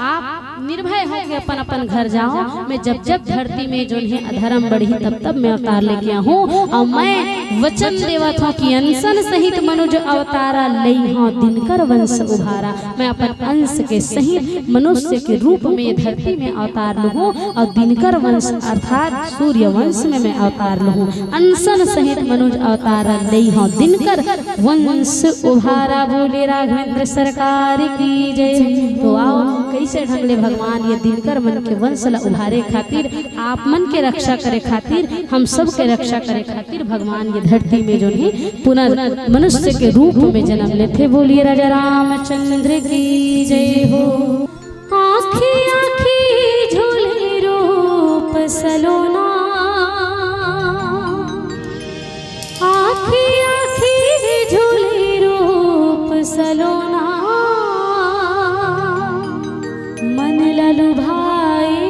आप निर्भय होकर अपन अपन घर जाओ। मैं जब जब धरती में जो है अधर्म बढ़ी तब तब मैं अवतार लेके हूँ और मैं वचन देवत हूँ कि अंशन सहित मनुज अवतारा लई हूँ दिनकर वंश उभारा। मैं अपन अंश के सहित मनुष्य के रूप में धरती में अवतार लूँ और दिनकर वंश अर्थात सूर्य वंश में मैं अवतार लूँ। अंशन सहित मनुज अवतारा लई हूँ दिनकर वंश उभारा। बोले राघवेंद्र सरकार की जय। तो आओ कैसे ढंगले भगवान ये दिनकर मन के वंश ला उभारे खातिर, आप मन के रक्षा करे खातिर, हम सब के रक्षा करे खातिर भगवान ये धरती में जो है पुनः मनुष्य के रूप में जन्म लेते। बोलिए राजा रामचंद्र की जय हो। आँखी आँखी झूले रूप सलोना, आँखी आँखी झूले रूप सलोना, मन ललु भाई।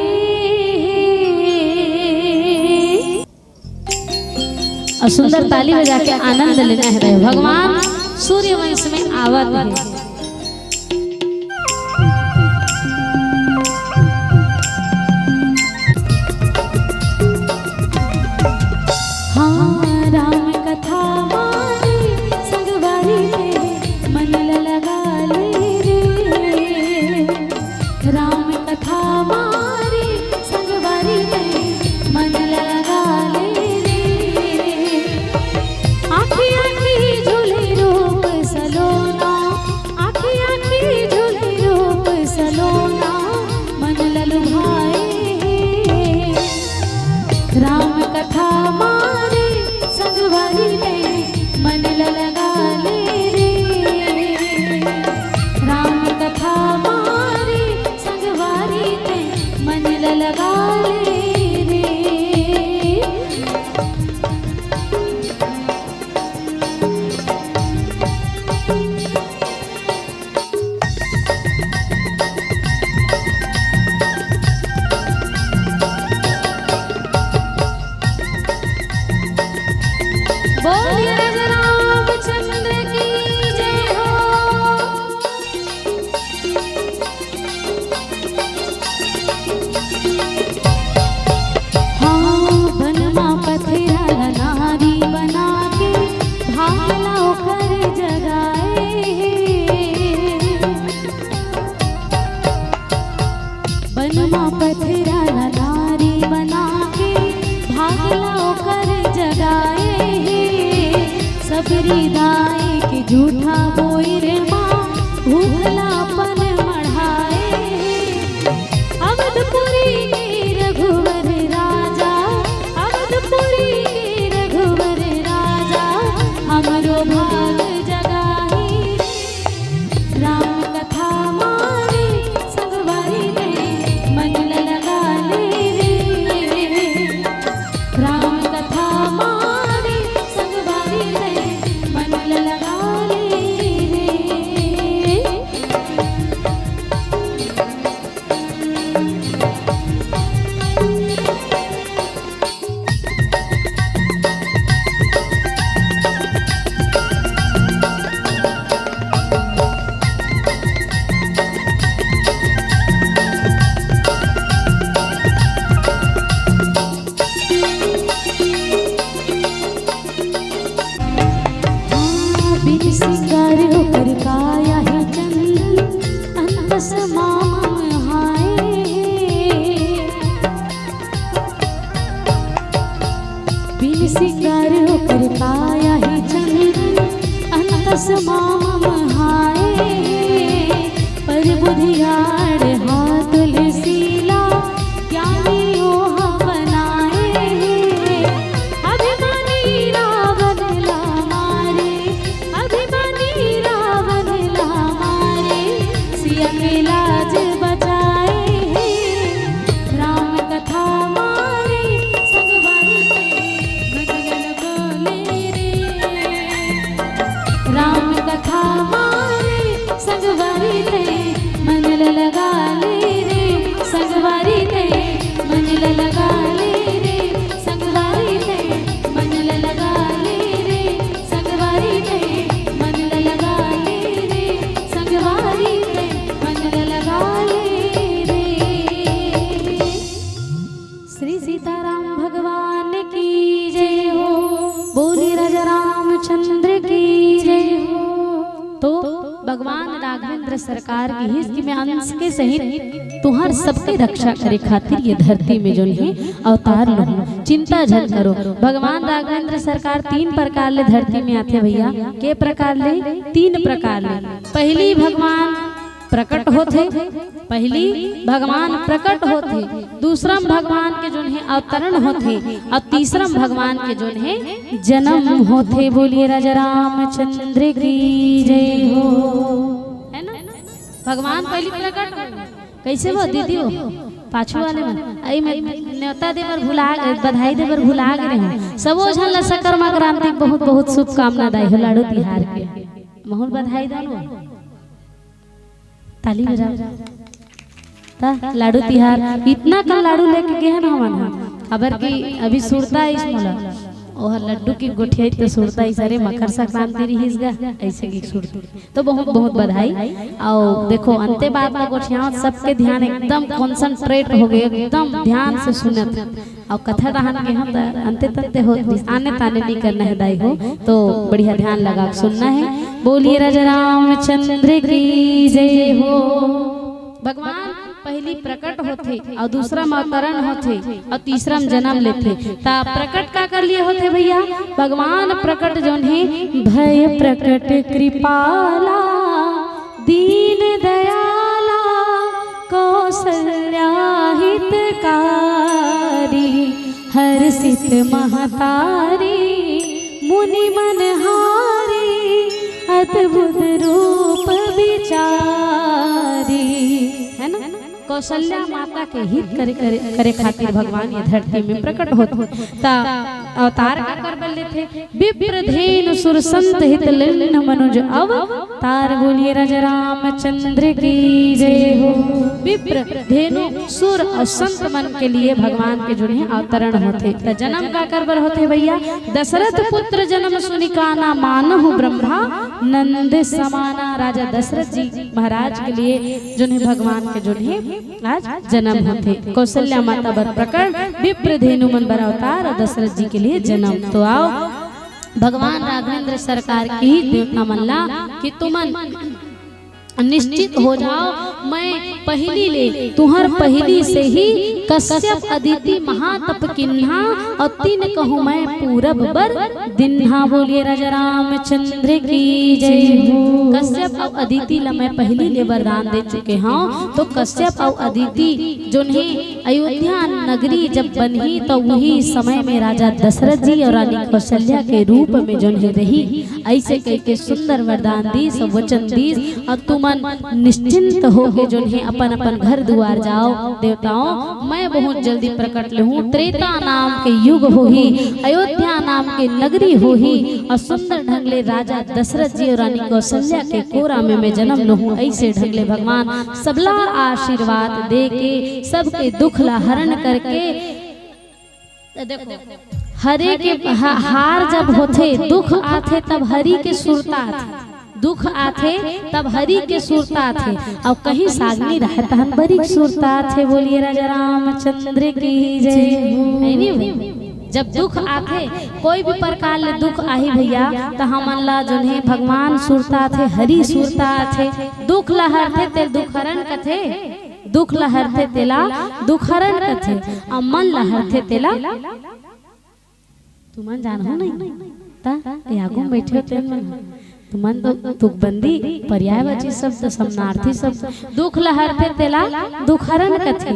और सुंदर ताली बजा के आनंद लेना है भगवान सूर्यवंश में आवत है। हाँ राम कथा मारी संगवारी रे, मन लगा ले रे, राम कथा मारी संगवारी रे, मन लगा ले रे। आँखी आँखी झूले रूप सलोना, आँखी आँखी झूले रूप सलोना, मन ललु भाए। राम कथा मारी संगवारी रे, मन लगा ले रे, राम कथा मारी संगवारी रे, मन लगा ले रे। बोलिए राजा रामचंद्र की जय हो। बकरी दाई के झूठा बोई रे माँ भूखलापन मढ़ाए। अवधपुरी के रघुवर राजा, अवधपुरी के रघुवर राजा हमरो भाग जगाही। राम कथा मारे संगवारी रे मन लगा ले रे। राम कथा मारे संगवारी रे मन लगा ले रे। बिन सिंगार होकर काया है चंदन अंतस माम हाय। बिन सिंगार होकर काया है चंदन अंतस माम हाय। पर बुधियाड़ हाथ लसीला ज्ञानी ओहा बनाए। अभिमानी रावण ला मारे, अभिमानी रावण ला मारे सिया के लाज बचाए। राम कथा मारे संगवारी रे मन लगा ले रे। राम कथा मारे संगवारी रे मन लगा ले रे। संगवारी रे मन लगा ले रे। संगवारी रे मन लगा ले रे। संगवारी रे मन लगा ले रे। संगवारी रे मन लगा ले रे। श्री सीताराम भगवान की जय हो। बोली राजा रामचंद्र की जय हो। तो भगवान राघवेंद्र सरकार की हिस्से में अंश के सहित तुहार सबके रक्षा करे खातिर ये धरती में जो है अवतार लो। चिंता झन करो। भगवान राघवेंद्र सरकार 3 प्रकार ले धरती में आते भैया। के प्रकार ले? 3 प्रकार ले। पहली भगवान प्रकट होते, पहली भगवान प्रकट होते, दूसरा भगवान के जो है अवतरण होते और तीसरा भगवान के जो है जन्म होते। बोलिए राजा रामचंद्र की जय हो। है ना? भगवान पहली प्रकट हो। कैसे वो दीदी हो पाछू वाले में आई में न्योता देवर भुला बधाई देवर भुला गए हैं। सबो झन ला सकर्मा क्रांति बहुत बहुत शुभकामना दाई हो। लाडू तिहार के बहुत बधाई दानो। ताली बजाओ ता लाडू तिहार इतना कल लाडू लेके गए हैं ना हमारा खबर की अभी सुरता है इसमला ओह लड्डू की गोठिया तो सुरता ही सारे मकर संक्रांति रहीसगा ऐसे की सुरती तो बहुत बहुत बधाई। और देखो अंते बाद में गोठिया सबके ध्यान एकदम कंसंट्रेट हो गए, एकदम ध्यान से सुनत और कथा रहन के हम अंते तंते हो आने ताने नहीं करना है दाई हो तो बढ़िया ध्यान लगा सुनना है। बोलिए राजा रामचंद्र की जय हो। भगवान पहली प्रकट होते और दूसरा अवतरण होते और तीसरा जन्म लेते। ता प्रकट का कर लिए होते भैया? भगवान प्रकट जोन है भय प्रकट कृपाला दीन दयाला कौशल्या हितकारी हर्षित महतारी मुनि मनहारी अद्भुत रूप विचारी। है ना? कौशल्या माता के हित करे खातिर भगवान ये धरती में प्रकट होते ता अवतार का कर बल थे। विप्र धेनु सुर संत हित लिन मनुज अवतार। बोलिए राजा रामचंद्र की जय हो। विप्र धेनु सुर और संत मन के लिए भगवान के जो है अवतरण होते। तो जन्म का कर बल होते भैया? दशरथ पुत्र जन्म सुनिकाना मानहु ब्रह्मा नंद समाना। राजा दशरथ जी महाराज के लिए जो है भगवान के जो है आज जन्म होते। कौशल्या माता बर प्रकट विप्र धेनु मन बर अवतार और दशरथ जी के लिए जन्म। तो आओ भगवान राघवेंद्र सरकार की देवता मल्ला कि तुमन निश्चित हो जाओ मैं पहली ले तुहर पहली से ही कश्यप अदिति महातप किन्हा और तीन कहूँ मैं पूरब बर दिन्हा। बोलिए राजा रामचंद्र की जय हो। कश्यप और अदिति ला मैं पहली ले वरदान दे चुके हूँ। तो कश्यप और अदिति जिन्हें अयोध्या नगरी जब बनी तो वही समय में राजा दशरथ जी और रानी कौशल्या के रूप में जिन्हें रही। ऐसे कह के सुंदर वरदान दी सब वचन दी और तुमन निश्चिंत हो के जिन्हें अपन अपन घर द्वार जाओ। देवताओं मैं बहुत जल्दी प्रकट ले हूँ। त्रेता नाम के युग हो ही, अयोध्या नाम के नगरी हो ही और सुंदर ढंगले राजा दशरथ जी और रानी कौशल्या के कोरा में मैं जन्म लूँ। ऐसे ढंगले भगवान सबला आशीर्वाद दे के सबके दुख ला हरण करके देखो हरे के हार जब होते दुख आते तब हरि के सुरता थे। दुख आथे तब हरि के सुरता थे और कहीं सागनी रहता हम बड़ी सुरता थे। बोलिए राजा रामचंद्र की जय हो। जब दुख आथे कोई भी प्रकार ले दुख आही भैया तो हमन ला जिन्हें भगवान सुरता थे हरि सुरता थे। दुख लहरते ते दुखहरण कथे, दुख लहरते तेला दुखहरण कथे और मन लहरते तेला तुमन जानो नहीं ता यागो बैठे होते मन तुमन तो तुकबंदी पर्यायवाची शब्द समानार्थी शब्द दुख लहरते तेला दुखहरण कथे,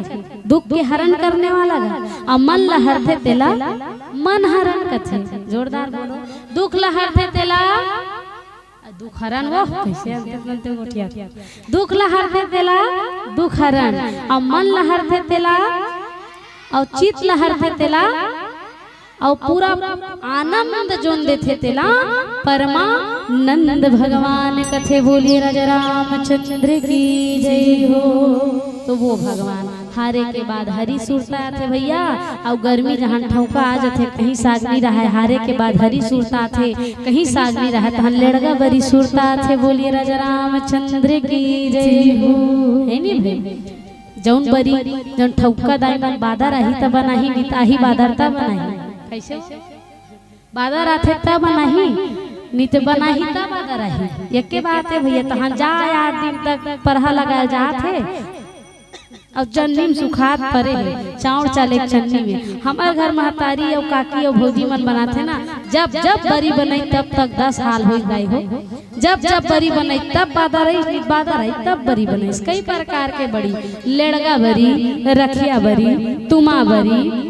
दुख के हरण करने वाला और मन लहरते तेला मन हरण कथे। जोरदार बोलो। दुख लहरते तेला दुखहरण वो कैसे बोलते गोटिया। दुख लहरते तेला दुखहरण और मन लहरते तेला और चित लहरते तेला और पूरा आनंद जोन देते तेला परमानंद भगवान कथे। बोलिए राजा रामचंद्र की जय हो। तो वो भगवान हारे के बाद हरि सुरता थे भैया और गर्मी जहाँ ठौका आ जाते कहीं सागनी रहा। हारे के बाद हरि सुरता थे कहीं सागनी रहा तहाँ लड़गा बड़ी सुरता थे। बोलिए राजा रामचंद्र की जय हो। है नी भाई जौन बरी जौन ठौका दाई बादर रही तब बनाही नहीं ताही बादर तब बनाही कैसे बादर आथे तब बनाही नहीं तो बनाही तब बादर रही। एक के बात है भैया तहाँ जा 8 दिन तक परहा लगाए जाते अब चन्नी में सुखात परे है चाउर चाले चन्नी में। हमारे घर महतारी और काकी और भौजी मन बनाते ना जब जब बरी बनाई तब तक 10 साल हो गई हो। जब जब बरी बनाई तब बादर आई तब बरी बनाई। कई प्रकार के बड़ी लड़गा बरी, रखिया बरी, तुमा बरी,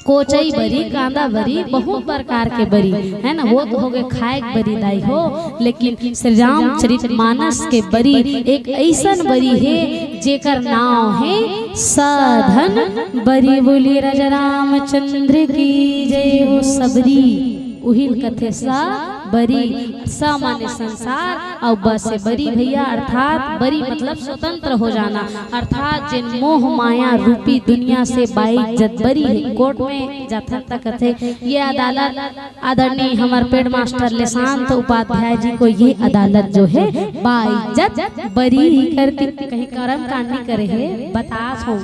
कोचई बरी, कांदा बरी, बहुत प्रकार के बरी है ना। वो तो हो गए खाए बरी दाई हो। लेकिन श्री रामचरितमानस के बरी एक ऐसन बरी है जेकर नाम है साधन बरी। बोलिए राजा रामचंद्र की जय हो। सबरी उहिल कथे सा बरी सा माने संसार और बस से बरी भैया अर्थात बरी मतलब स्वतंत्र हो जाना अर्थात जिन मोह माया रूपी दुनिया से बाइज्जत बरी है। कोर्ट में जाता तक कथे ये अदालत आदरणीय हमारे पेड मास्टर लेशांत उपाध्याय जी को ये अदालत जो है बाइज्जत बरी करती कहीं कर्म कांड नहीं करे है। बतास हो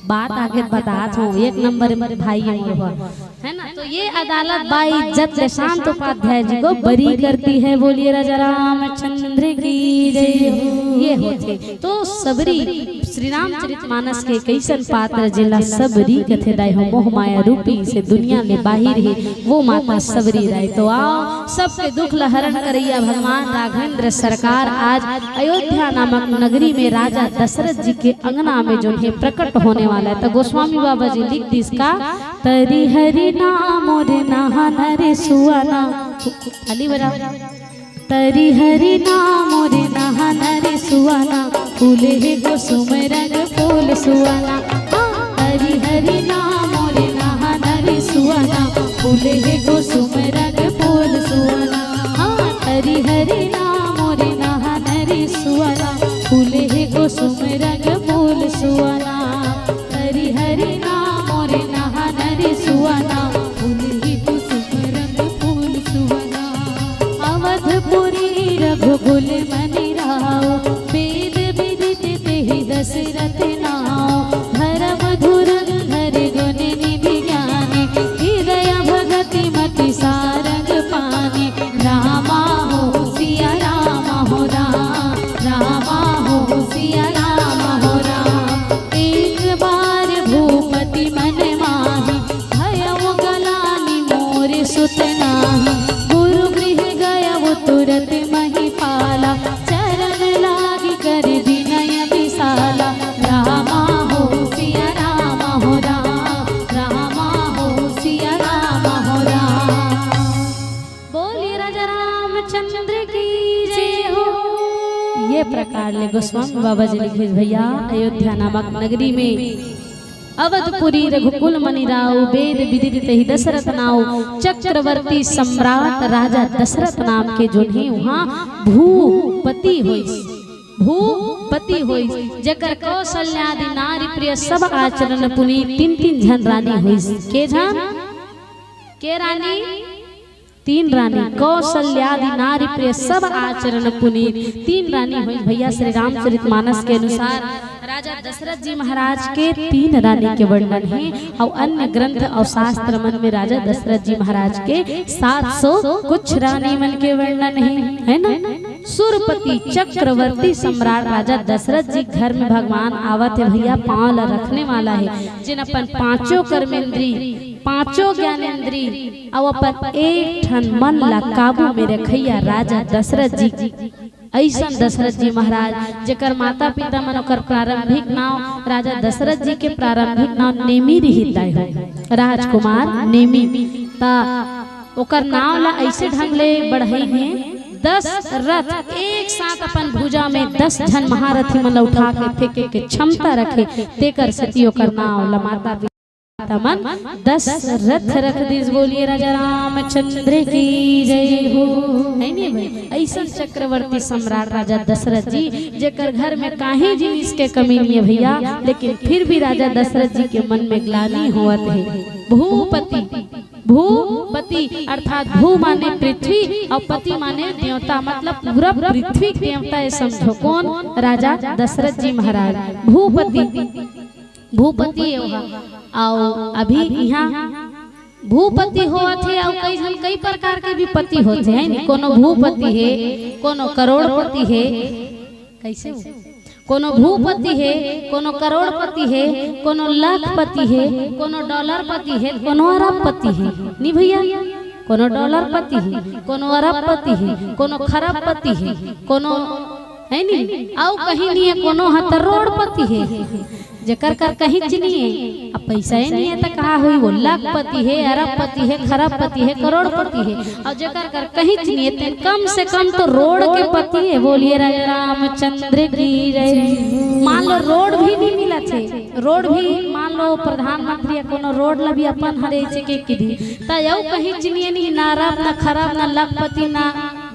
बात आगे बतात हूँ 1 नंबर भाई है ना। तो ये अदालत बाइज्जत लेशांत उपाध्याय जी को बरी करती है। बोलिए राजा रामचंद्र की जय हो। ये होते तो सबरी श्री रामचरितमानस के कैसन पात्र जिला सबरी कथे दाई हो। मोह माया रूपी से दुनिया में बाहिर है वो माता सबरी राय। तो आओ सबके दुख लहरण करैया भगवान राघवेंद्र सरकार आज अयोध्या नामक नगरी में राजा दशरथ जी के अंगना में जो है प्रकट होने वाला है। तो गोस्वामी बाबा जी लिख दी इसका तरी हरि नाम रे नहन रे सुअना अली बजा तरी हरि नाम रे नहन रे सुअना फूले है कुसुम रंग फूल सुअना। हरि हरि नाम रे नहन रे सुअना फूले है कुसुम रंग फूल सुअना। हरि हरि नाम रे नहन रे सुअना फूले है कुसुम रंग फूल सुअना। हरि हरि नाम रे नहन रे सुअना फूले है कुसुम रंग फूल सुअना। अवधपुरी रघुकुल मनि राव वेद विदित तेहि दशरथ नाव। धर्म धुरंधर गुण निधि ज्ञानी हृदय भगति मति सारंग पानी। रामा हो सिया रामा हो राम रामा हो सिया रामचंद्र की जय हो। ये प्रकार ले गोस्वामी बाबा जी लिखे भैया अयोध्या नामक नगरी में अवधपुरी रघुकुल मणि राव वेद विदित ही दशरथ नाव चक्रवर्ती सम्राट राजा दशरथ नाम के जो है वहाँ भूपति होई भूपति होई जकर कौशल्यादि नारी प्रिय सब आचरण पुनी तीन तीन झन रानी होई के झन के रानी तीन रानी कौशल्यादि नारी प्रिय सब आचरण पुनीत तीन रानी हुई भैया श्री रामचरितमानस के अनुसार राजा दशरथ जी महाराज के तीन रानी के वर्णन है और अन्य ग्रंथ और शास्त्र मन में राजा दशरथ जी महाराज के 700 कुछ रानी मन के वर्णन है ना। सुरपति चक्रवर्ती सम्राट राजा दशरथ जी घर में भगवान आवत है भैया पांव रखने वाला है जिन अपन पांचों कर्मेंद्री पांचों ज्ञानेंद्री और अपन एक ठन मन ला काबू में रखैया राजा दशरथ जी ऐसा दशरथ जी महाराज जेकर माता पिता मन ओकर प्रारंभिक नाम राजा दशरथ जी के प्रारंभिक नाम नेमी रहिता है राजकुमार नेमी ता ओकर नाम ला ऐसे ढंग ले बढ़ई है 10 रथ एक साथ अपन भुजा में 10 जन महारथी मन उठा के फेंके के क्षमता रखे तेकर सती ओकर नाम ला माता तमन 10 रथ रख दीस बोलिए राजा रामचंद्र की जय हो। नहीं भाई ऐसा चक्रवर्ती सम्राट राजा दशरथ जी जेकर घर में काहे जिनिस के कमी नहीं है भैया लेकिन फिर भी राजा दशरथ जी के मन में ग्लानि होवत है। भूपति भूपति अर्थात भू माने पृथ्वी और पति माने देवता मतलब पूरा पृथ्वी देवता है समझो कौन राजा दशरथ जी महाराज भूपति आओ अभी यहाँ भूपति होत है और कई प्रकार के भी पति होते हैं कोनो भूपति है कोनो करोड़पति है कैसे कोनो भूपति है कोनो करोड़पति है कोनो लाखपति है कोनो डॉलरपति है कोनो अरबपति है नहीं भैया कोनो डॉलरपति है कोनो अरबपति है कोनो खरबपति है कोनो है नहीं आओ कहीं नहीं है कोनो करोड़पति है जकर कर कहीं नहीं है अब पैसा ही नहीं है तो कहा हुई वो लाखपति है अरबपति है खरबपति है करोड़पति है और जकर कर कहीं नहीं है कम से कम तो रोड के पति है बोलिए राजा रामचंद्र की जय। मान लो रोड भी नहीं मिला थे रोड भी मान लो प्रधानमंत्री कोनो रोड ला भी अपन हरे के दी ता यौ कहीं नहीं नहीं ना अरब ना खरब ना लाखपति ना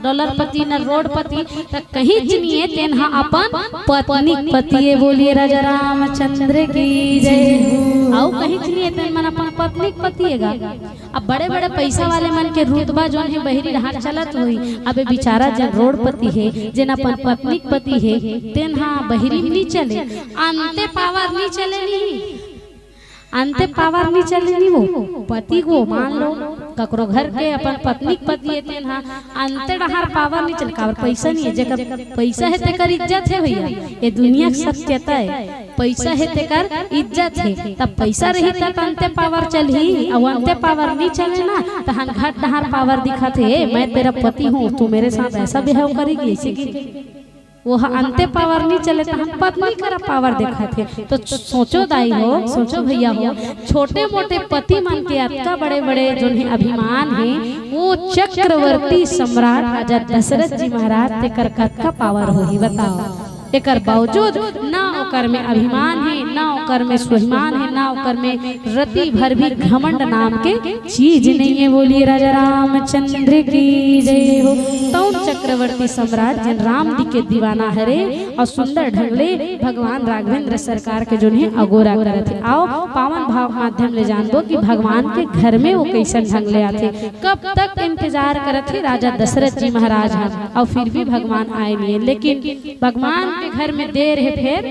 डॉलरपति न रोडपति तक कहीं नहीं है तेनहा अपन पत्नी पति बोलिए राजा रामचंद्र की जय। आओ कहीं नहीं है तेन मन अपन पत्नी पति है अब बड़े बड़े पैसा वाले मन के रुतबा जो है बहरी रहा चलत हुई अब बेचारा जन रोडपति है जिन अपन पत्नी पति है तेनहा बहरी नहीं चले अंते पावर नहीं चले नहीं अंते पावर नहीं चले नहीं वो पति को मान लो ककरो घर के अपन पत्नी पति है तेन अंते डहार पावर नहीं चले काबर पैसा नहीं है जेकर पैसा है तेकर इज्जत है भैया ये दुनिया की सत्यता है पैसा है तेकर इज्जत है तब पैसा रही तब अंते पावर चली और अंते पावर नहीं चले ना तो हम घट डहार पावर दिखाते है मैं तेरा पति हूँ तू मेरे साथ ऐसा बिहेव करेगी ऐसे की वो अंते पावर नहीं चले तो हम पत्नी करा पावर देखा थे तो सोचो दाई हो सोचो भैया हो छोटे मोटे पति मन के अतका बड़े बड़े जो है अभिमान है वो चक्रवर्ती सम्राट राजा दशरथ जी महाराज तेकर का पावर हो ही बताओ एकर बावजूद ना ओकर में अभिमान है ना ओकर में स्वाभिमान है ना ओकर में रति भर भी घमंड नाम के चीज नहीं है बोलिए राजा रामचंद्र की जय हो। तौन चक्रवर्ती सम्राट जिन राम जी के दीवाना हरे और सुंदर ढंगले भगवान राघवेंद्र सरकार के जो है अगोरा करत है। आओ पावन भाव माध्यम ले जानबो कि भगवान के घर में वो कैसन ढंगले आते कब तक इंतजार करत है राजा दशरथ जी महाराज और फिर भी भगवान आए नहीं लेकिन भगवान के घर में देर है फिर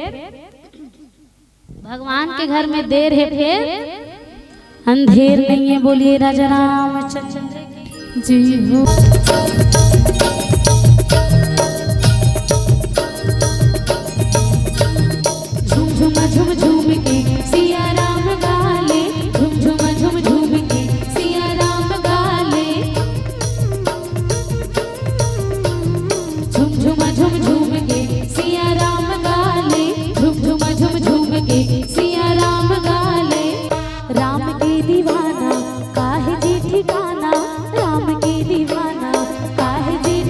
भगवान के घर में देर है फिर अंधेर नहीं है बोलिए राजा रामचंद्र जी हो। झूम झूम झूम झूम के सिया राम गाले झूम झूम झूम झूम के सिया राम गाले झूम झूम झूम झूम के सिया राम गाले झूम झूम झूम झूम के सिया राम गाले। राम के दीवाना काहे जी ठिकाना राम के दीवाना काहे जी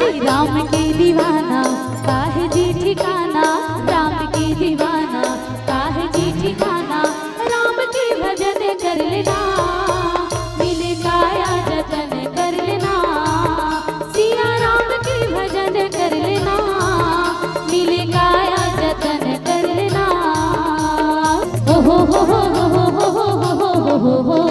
राम के दीवाना काहे जी ठिकाना, राम के दीवाना काहे जी ठिकाना। राम के भजन कर लेना, मिले काया जतन कर लेना। सिया राम के भजन कर लेना, मिले काया जतन कर लेना। ओ हो हो हो हो हो हो हो हो हो।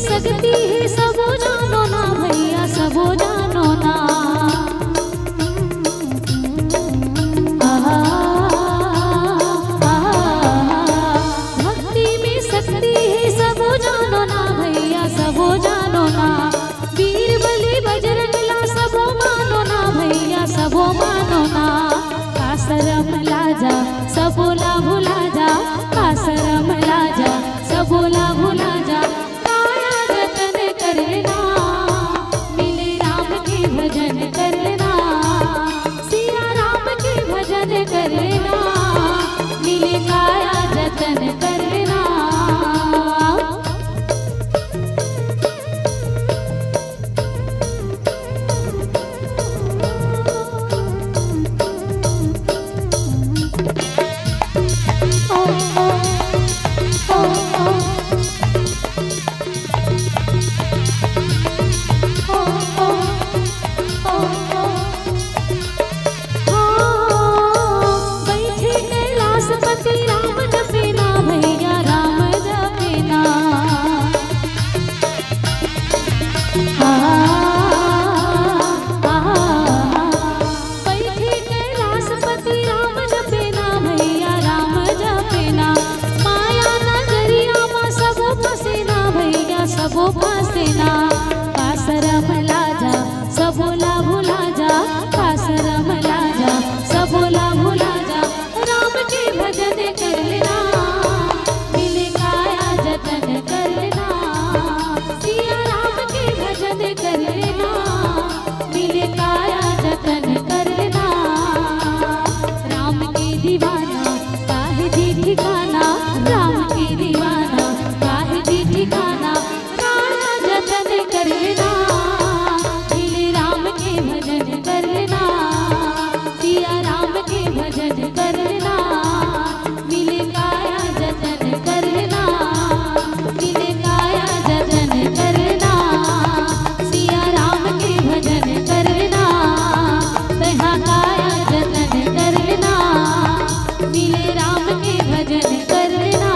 सकती है सबो जानो ना भैया, सबो जानो ना। भक्ति में शक्ति है सबो जानो ना भैया, सबो जानो ना। वीर बलि बजरंगला सबो मानो ना भैया, सबो मानो ना। कासरम लाजा सबोला भुला जा, कासरम लाजा सबोला भुला जा। कर लेना, मिले काया जतन कर लेना। सबो फासेना, कासरम लाजा सबोला भुला जा, कासरम लाजा सबोला भुला जा। राम के भजन कर लेना, मिले काया जतन कर लेना। सिया राम के भजन कर लेना, मिले काया जतन कर लेना। राम के दीवाना काहे जी ठिकाना, राम के दीवाना काहे जी ठिकाना। कर लेना, मिले राम के भजन कर लेना। सिया राम के भजन कर लेना, मिले काया जतन कर लेना। मिले काया जतन कर लेना, सिया राम के भजन कर लेना। तहाँ काया जतन कर लेना, मिले राम के भजन कर लेना।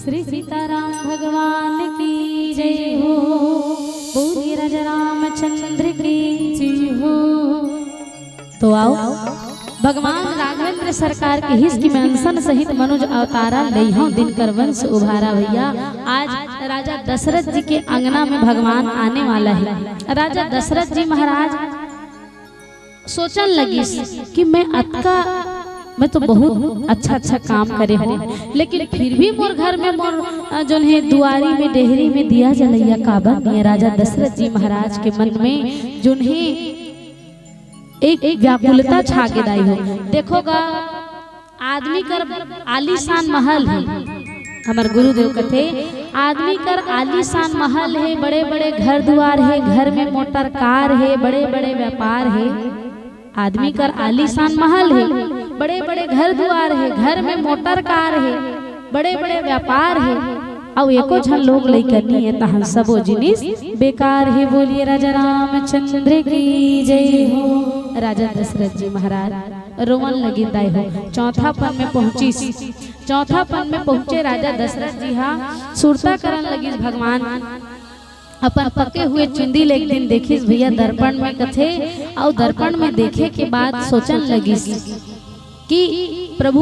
श्री सीताराम भगवान की जय हो, बोलिए राजा रामचंद्र की जय हो। तो आओ भगवान राघवेंद्र सरकार के हिस की मेंशन सहित मनुज अवतारा लइहो दिनकर वंश उभारा भैया। आज राजा दशरथ जी के अंगना में भगवान आने वाला है। राजा दशरथ जी महाराज सोचन लगी कि मैं तो बहुत अच्छा काम करे हूँ, लेकिन फिर भी मोर घर में मोर जो है दुआरी में डेहरी में दिया जलैया काबा नहीं। राजा दशरथ जी महाराज के मन में जो है एक व्याकुलता छा के दाई हो। देखोगा आदमी कर आलीशान महल है, हमारे गुरुदेव कथे आदमी कर आलीशान महल है, बड़े बड़े घर द्वार है, घर में मोटर कार है, बड़े बड़े व्यापार है। आदमी कर आलीशान महल है, बड़े बड़े घर द्वार है, घर में मोटर कार है, बड़े बड़े व्यापार है, और एको झन लोग लइकनी है तहन सबो जिनिस बेकार है। बोलिए राजा रामचंद्र की जय हो। राजा दशरथ जी महाराज रोवन लगी दाई हो। चौथा पन में पहुंची, चौथा पन में पहुंचे राजा दशरथ जी हाँ सुरता करन लगी भगवान अपन पके हुए चुंदी ले दिन देखिस भैया दर्पण में कथे, और दर्पण में देखे के बाद सोचन लगी कि प्रभु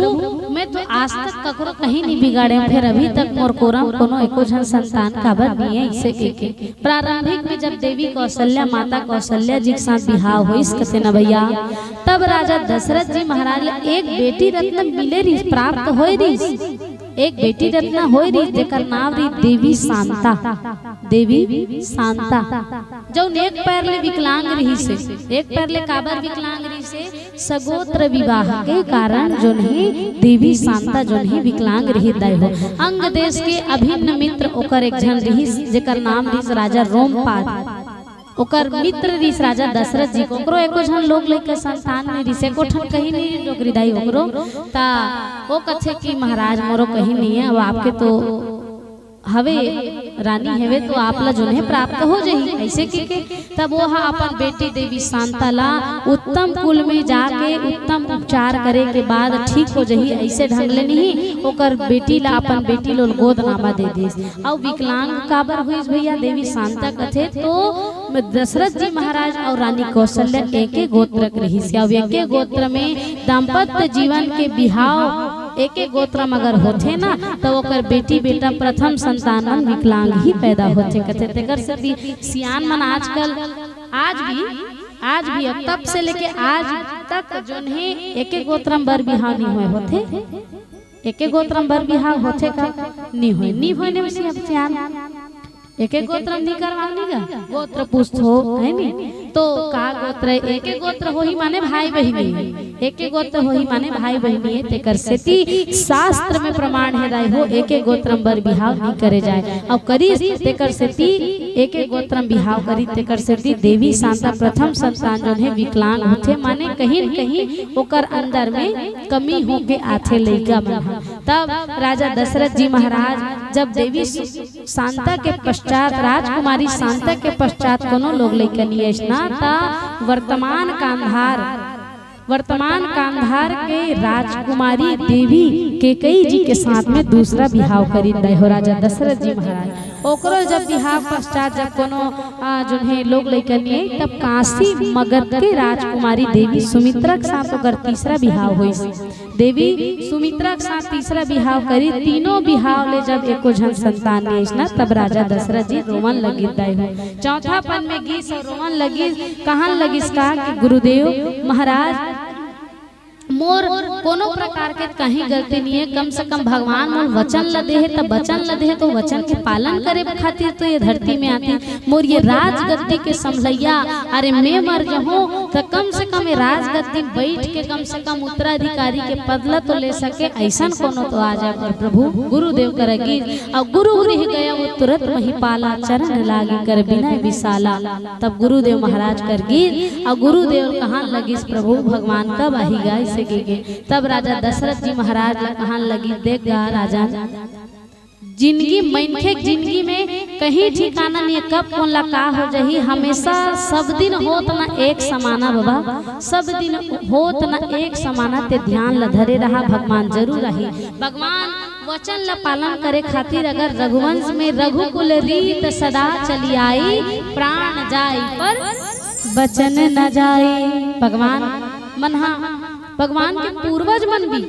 मैं तो आज तक ककरो कहीं नहीं बिगाड़े, फिर अभी तक मोर कोरम कोनो एको जन संतान काबर नहीं है। इसे के प्रारंभिक में जब देवी कौशल्या माता कौशल्या जी के साथ बिहाव होइस कते न भैया, तब राजा दशरथ जी महाराज एक बेटी रत्न मिले रही प्राप्त होई रही। एक बेटी रत्ना होई रही जेकर नाम रही देवी शांता। देवी शांता जो एक पैर ले विकलांग रही से, एक पैर ले काबर विकलांग रही से, सगोत्र विवाह के कारण जो नहीं देवी शांता जो नहीं विकलांग रही दय हो। अंग देश के अभिन्न मित्र ओकर एक जन रही जेकर नाम रही राजा रोमपाद। ओकर मित्र रिस राजा दशरथ जी को एको जन लोग लेके संतान में रिसे को ठन कहीं नहीं लोग हृदय ओकरो ता वो कछे कि महाराज मोरो कहीं नहीं है, अब आपके तो हवे रानी हवे तो आप ला जो है प्राप्त हो जाही ऐसे के तब वो अपन बेटी देवी शांता ला उत्तम कुल में जाके उत्तम उपचार करे के बाद ठीक हो जाही। ऐसे ढंग ले नहीं ओकर बेटी ला अपन बेटी लो गोदनामा दे दे। और विकलांग काबर हुई भैया देवी शांता कथे तो दशरथ जी महाराज और रानी कौशल्या एके गोत्र रही से। अब एके गोत्र में दाम्पत्य जीवन के बिहाव एके गोत्र अगर होथे ना तो ओकर बेटी बेटा प्रथम संतान मन विकलांग ही पैदा होथे कथे। तेकर से सियान मन आजकल आज भी अब तब से लेके आज तक जो है एके गोत्रम बर बिहाव नहीं हुए होथे। एके गोत्रम बर बिहाव होथे का नहीं होए ने सियान एके गोत्रम नहीं करवानी का गोत्र पुष्ट हो है नी तो का गोत्र एके गोत्र होही माने भाई बहिनी, एके गोत्र होही माने भाई बहिनी है। तेकर सेती शास्त्र में प्रमाण है राय हो एके गोत्रम बर बिहाव नहीं करे जाए। अब करी तेकर सेती एके गोत्रम बिहाव करी तेकर सेती देवी शांता प्रथम संतान जो है विकलांग होथे माने कहीं कहीं ओकर अंदर में कमी होके आथे लइका मन। तब राजा दशरथ जी महाराज जब देवी शांता के पश्चात राजकुमारी शांता के पश्चात कोनो लोग लइकनी स्नाता वर्तमान कांधार के राजकुमारी देवी केकई जी के साथ में दूसरा बिहाव करी दय हो राजा दशरथ जी महाराज। ओकरो जब बिहाव पश्चात जब कोनो जो है लोग लइकनी तब काशी मगध के राजकुमारी देवी सुमित्रा के साथ ओकर तीसरा बिहाव हुई। देवी सुमित्रा के साथ तीसरा बिहाव करी। तीनों बिहाव ले जब एको जन संतान ने तब राजा दशरथ जी रोवन लगी दय हो। चौथा पन में गीस और रोवन लगी कहां लगिस का कि गुरुदेव महाराज मोर कोनो प्रकार के कहीं गलती नहीं है, कम से कम भगवान मोर वचन ल दे है तो वचन ल दे है तो वचन के पालन करे खातिर तो ये धरती में आती मोर ये राजगद्दी के संभलैया। अरे मैं मर जाऊं तो कम से कम ये राजगद्दी बैठ के कम से कम उत्तराधिकारी के पदला तो ले सके ऐसा कोनो तो आ जाए। पर प्रभु गुरुदेव करगी और गुरु गृह गया वो तुरंत वही पाला चरण लागे कर बिना विशाला। तब गुरुदेव महाराज करगी और गुरुदेव कहाँ लगी प्रभु भगवान कब आही गाय तब राजा दशरथ जी महाराज कहां लगी देख गा राजा जिंदगी मनखे जिंदगी में कहीं ठिकाना नहीं कब कौन ला का हो जाही। हमेशा सब दिन होत ना एक समाना बाबा, सब दिन होत ना एक समाना ते ध्यान ल धरे रहा भगवान जरूर रही। भगवान वचन ला पालन करे खातिर अगर रघुवंश में रघुकुल रीत सदा चली आई प्राण जाई पर वचन न जाई। भगवान मनहा भगवान के पूर्वज मन भी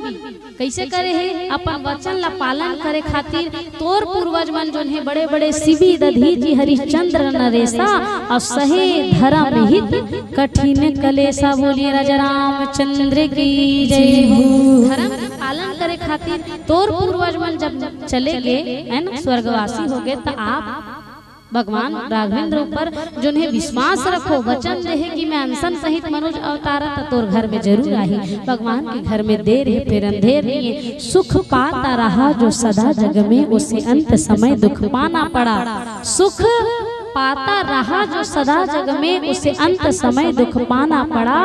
कैसे करे है अपन वचन ला पालन करे खातिर तोर पूर्वज मन जो है बड़े बड़े शिवी दधीचि हरिश्चंद्र नरेशा और सहे धर्म हित कठिन कलेसा। बोलिए राजा रामचंद्र की जय हो। धर्म पालन करे खातिर तोर पूर्वज मन जब चले गए है ना स्वर्गवासी हो गए तो आप भगवान राघवेंद्र ऊपर जो है विश्वास रखो वचन दे कि मैं अनशन सहित मनुष्य अवतारा तो तोर घर में जरूर आई। भगवान के घर में देर है फिर अंधेर नहीं है। सुख पाता रहा जो सदा जग में उसे अंत समय दुख पाना पड़ा। सुख पाता रहा जो सदा जग में उसे अंत समय दुख पाना पड़ा।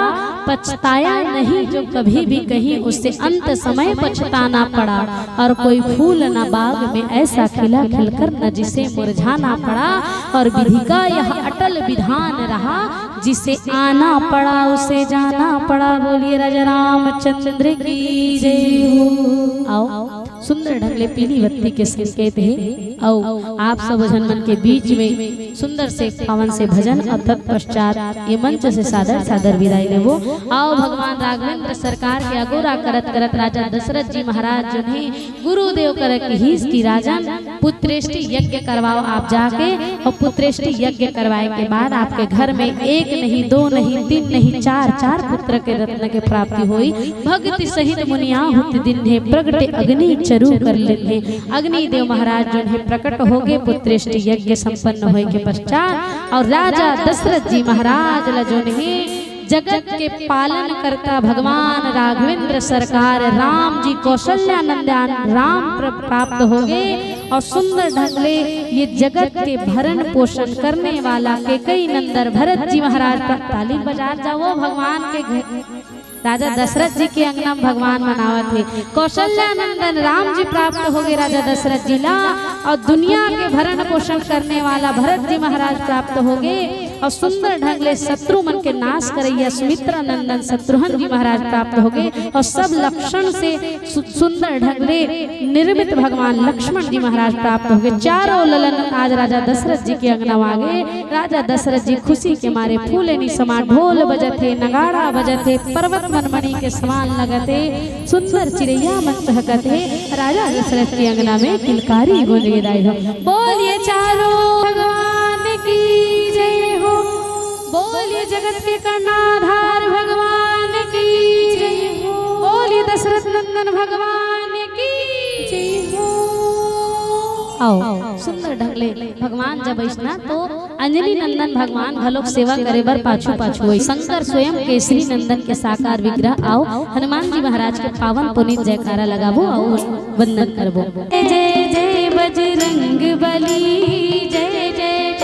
पछताया नहीं जो कभी भी कहीं उसे अंत समय पछताना पड़ा। और कोई फूल न बाग में ऐसा खिला खिलकर न जिसे मुरझाना पड़ा। और विधि का यह अटल विधान रहा जिसे आना पड़ा उसे जाना पड़ा। बोलिए राजा रामचंद्र की जय हो। आओ सुंदर ढंगले पीली बत्ती के संकेत है और आप सब मन के बीच में सुंदर से पावन से भजन और तत्पश्चात ये मंच से सादर सादर विदाई लेवो। आओ भगवान राघवेंद्र सरकार के अगोरा करत करत राजा दशरथ जी महाराज जो है गुरुदेव करक हिस की राजन पुत्रेष्टि यज्ञ करवाओ आप जाके, और पुत्रेष्टि यज्ञ करवाए के बाद आपके घर में एक नहीं, दो नहीं, तीन नहीं, चार पुत्र के रत्न के प्राप्ति हुई। भक्ति सहित मुनिया होते दिन है प्रगटे अग्नि चरु कर लेते। अग्नि देव महाराज जो है प्रकट हो गए पुत्रेष्टि यज्ञ संपन्न होए के पश्चात, और राजा दशरथ जी महाराज ला जो है जगत के पालन करता भगवान राघवेंद्र सरकार राम जी कौशल्यानंदन राम प्राप्त हो गए, और सुंदर ढंग से ये जगत के भरण पोषण करने वाला के कई नंदर भरत जी महाराज ताली बजा जाओ भगवान के घर। राजा दशरथ जी के अंगना भगवान मनावत है, कौशल्यानंदन राम जी प्राप्त हो गए राजा दशरथ जी ला, और दुनिया के भरण पोषण करने वाला भरत जी महाराज प्राप्त हो गए, और सुंदर ढंग से शत्रु मन के नाश करैया सुमित्रा नंदन शत्रुघ्न जी महाराज प्राप्त हो गए, और सब लक्षण से सुंदर ढंग से निर्मित भगवान लक्ष्मण जी महाराज प्राप्त हो गए। चारों ललन आज राजा दशरथ जी के अंगना आ गए। राजा दशरथ जी खुशी के मारे फूले नी समा ढोल बजते, नगाड़ा बजते, पर्वत मनमणि के समान लगते, सुंदर चिड़ैया मन चहकते। राजा दशरथ के अंगना में किलकारी बोले बोलिए चारों भगवान की जय हो, बोलिए जगत के कर्णाधार भगवान की जय हो, बोलिए दशरथ नंदन भगवान की जय हो। आओ सुंदर ढंगले भगवान जब ऐसना तो अंजलि नंदन भगवान भलोक सेवा करे बर पाछू होई। शंकर स्वयं केसरी नंदन के साकार विग्रह आओ हनुमान जी महाराज के पावन पुनीत जयकारा लगाबो, आओ वंदन करबो। जय जय बजरंग बली, जय जय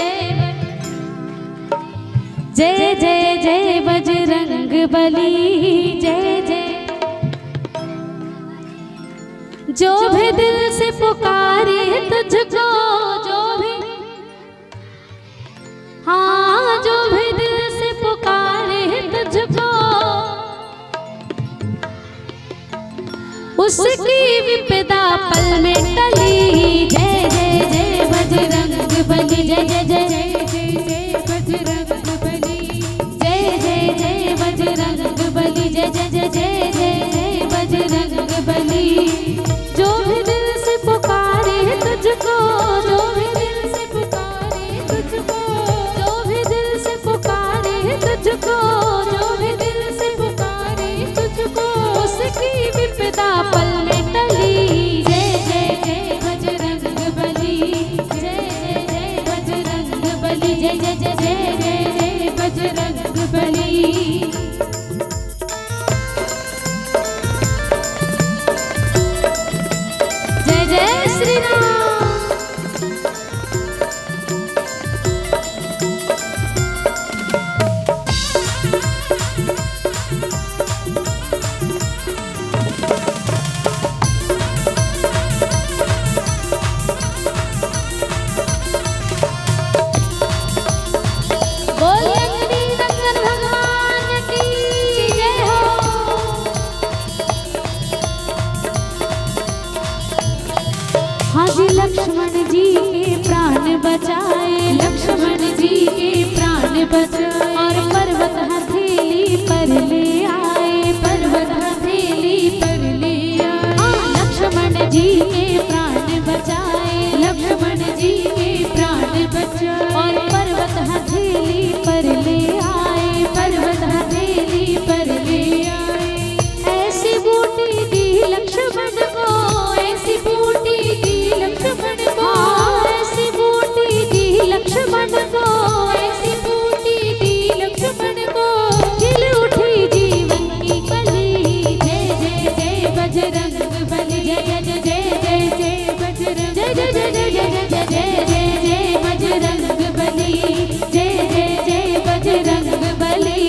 जय जय जय बजरंग बली, जय जय। जो भी दिल से पुकारे तुझको, जो भी हाँ जो भी दिल से पुकारे तुझको, उसकी विपदा पल में टली। जय जय जय बजरंग बली, जय जय जय जय बजरंग बली, जय जय जय बजरंग बली, जय जय जय जय बजरंग बली। जो भी दिल से पुकारे तुझको, जो भी दिल से पुकारे तुझको, जो भी दिल से पुकारे तुझको, जो भी दिल से पुकारे तुझको, उसकी विपदा पल में टली। जय जय जय बजरंग बली, जय जय जय बजरंग बली, जय जय जय जय बजरंग बली। जय श्री राम। लक्ष्मण जी के प्राण बचाए, लक्ष्मण जी के प्राण बचाए, और पर्वत हथेली पर ले आए, पर्वत हथेली पर ले आए। लक्ष्मण जी के प्राण बचाए, लक्ष्मण जी के प्राण बचाए, और पर्वत हथेली पर ले आए, पर्वत हथेली पर ले आए। ऐसी बूटी दी लक्ष्मण को, ऐसी बूटी दी लक्ष्मण को, ऐसी बूटी दी लक्ष्मण को, ऐसी बूटी दी लक्ष्मण को, खिल उठी जीवन की कली। जय जय जय बजरंग बली, जय जय जय जय जय बजरंग, जय जय जय जय जय जय जय जय बजरंग बली, जय जय जय बजरंग बली।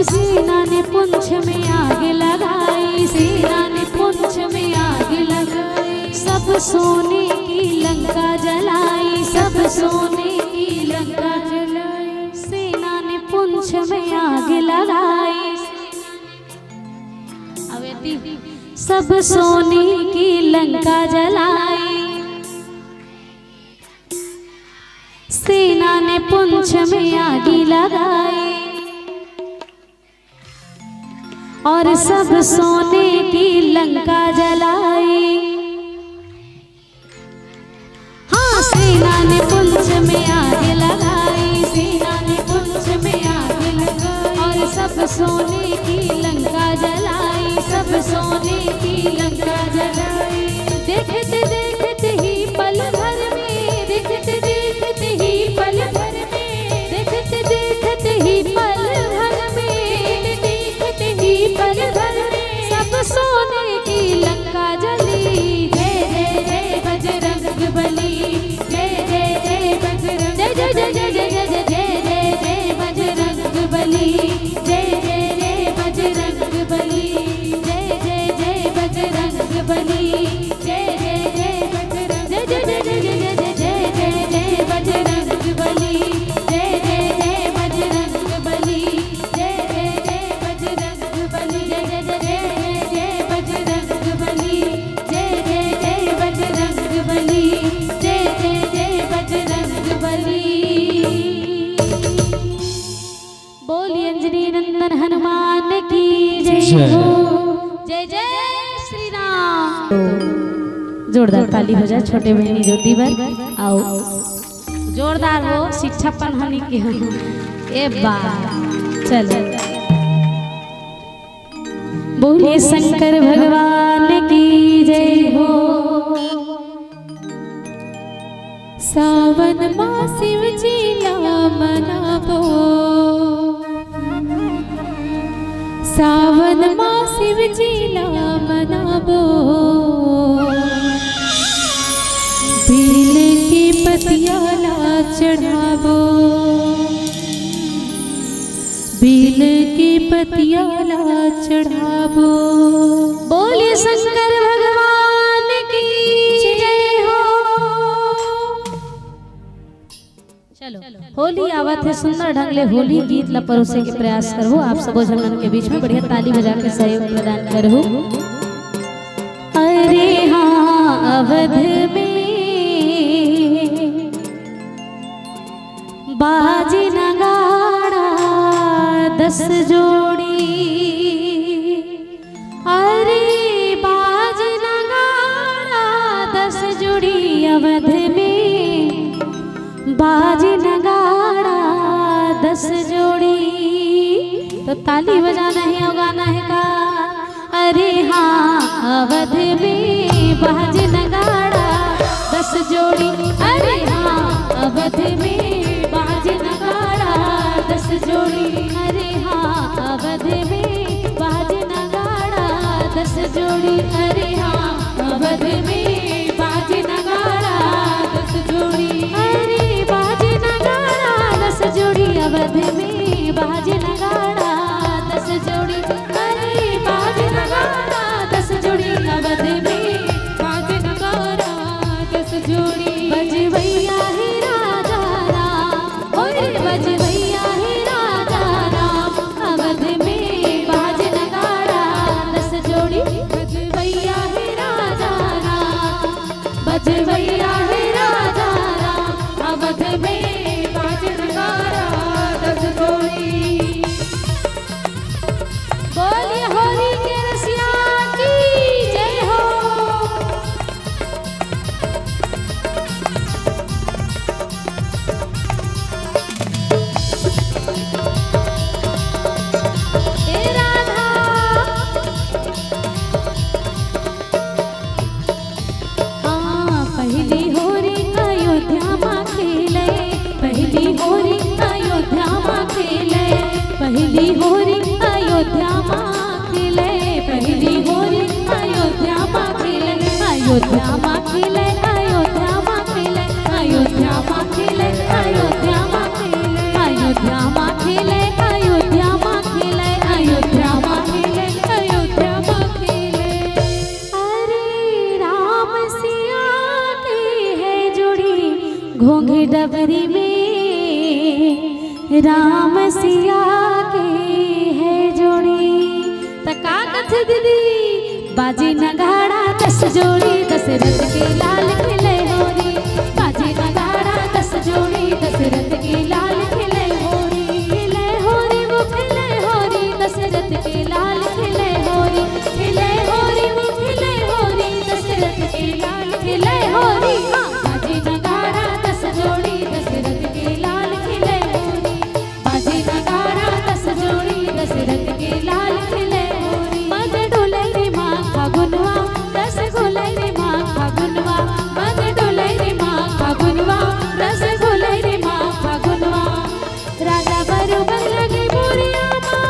सेना ने पुंछ में आग लगाई, सेना ने पुंछ में आग लगाई, सब सोने की लंका जलाई, सब सोने की लंका जलाई। सेना ने पुंछ में आग लगाई, सब सोने की लंका जलाई। सेना ने पुंछ में आग लगाई और सब सोने की लंका जलाई। हाँ, सेना ने पुंछ में आग लगाई, सेना ने पुंछ में आग लगाई और सब सोने की लंका जलाई, सब सोने की लंका जलाई। देखते देखते ही पल भर में, देखते देखते ही पल भर में, देखते देखते ही पल भर में, देखते ही पल भर में सब सोने की लंका जली। जय जय जय बजरंग बली, जय जय जय बजरंग, जय जय जय जय जय जय जय जय जय बजरंग बली, जय जय जय बजरंग बली, जय जय जय बजरंग बली, जय जय जय बजरंग, जय जय जय जय जय जय जय जय बजरंग बली, जय जय जय बजरंग बली, जय जय जय बजरंग बली, जय जय जय जय बजरंग बली, जय जय जय बजरंग बली, जय जय जय बजरंग बली। बोलिए अंजनी नंदन हनुमान की जय हो। जय जय श्री राम। जोरदार ताली हो जाए छोटे बहनी ज्योति पर। आओ जोरदार हो, शिक्षा पढ़ाने की हो। ए बा चलो बोलिए शंकर भगवान की जय हो। सावन माँ शिव जी नाम मनावो, सावन माँ शिव जी नाम मनावो। बेल की पतियाला चढ़ावो, बेल की पतियाला चढ़ावो। बोलिए शंकर भगवान की जय हो। चलो होली आवत है, सुंदर ढंग ले होली गीत ला परोसे के प्रयास करबो। आप सब जनन के बीच में बढ़िया ताली बजा के सहयोग प्रदान करबो। अरे हाँ अवध में बाजी नगाड़ा 10 जोड़ी, अरे बाजी नगाड़ा 10 जोड़ी। अवध में बाजी नगाड़ा 10 जोड़ी। तो ताली बजाना है और गाना है का। अरे हाँ अवध में बाजी नगाड़ा 10 जोड़ी, अरे हाँ अवध में बाजी नगाड़ा 10 जोड़ी, अरे हाँ अवध में बाजी नगाड़ा 10 जोड़ी, अरे हाँ अवध में बाजी नगाड़ा 10 जोड़ी, अरे बाजी नगाड़ा 10 जोड़ी। अवध में बाजी नगाड़ा 10 जोड़ी, अरे बाजी नगाड़ा 10 जोड़ी। अवध में बाजी नगाड़ा 10 जोड़ी। बजवैया ही राजा राम, ओए बजवैया ही राजा राम। अवध में बाजी नगाड़ा 10 जोड़ी। बजवैया ही राजा राम, बजवैया ही राजा राम। अवध में बाजी नगाड़ा 10 जोड़ी। बोलिए होली के रसिया की जय हो। ए राधा हाँ पहली होरी अयोध्या माँ खेले, पहली होरी अयोध्या माँ खेले, पहली होरी अयोध्या माँ खेले, पहली होरी अयोध्या माँ खेले। अयोध्या माँ खेले, अयोध्या माँ खेले, अयोध्या माँ खेले, अयोध्या माँ खेले, अयोध्या माँ खेले, अयोध्या माँ खेले, अयोध्या माँ खेले, अयोध्या माँ खेले। अरे राम सिया डबरी में राम सिया के है जोड़ी। तका कथ दीदी बाजी नगाड़ा 10 जोड़ी दशरथ के लाल खिले होरी। बाजी नगाड़ा 10 जोड़ी दशरथ के लाल खिले होरी। खिले होरी वो खिले होरी दशरथ के लाल खिले होरी। खिले होरी वो खिले होरी दशरथ के लाल खिले होरी। बाजी नगाड़ा 10 जोड़ी दशरथ के लाल खिले होरी। बाजी नगाड़ा 10 जोड़ी दशरथ के लाल खिले होरी। मद डोले रे माँ फागुनवा रस घोले रे माँ फागुनवा। मद डोले रे माँ फागुनवा रस घोले रे माँ फागुनवा। राजा बरोबर लगे मोरिया माँ।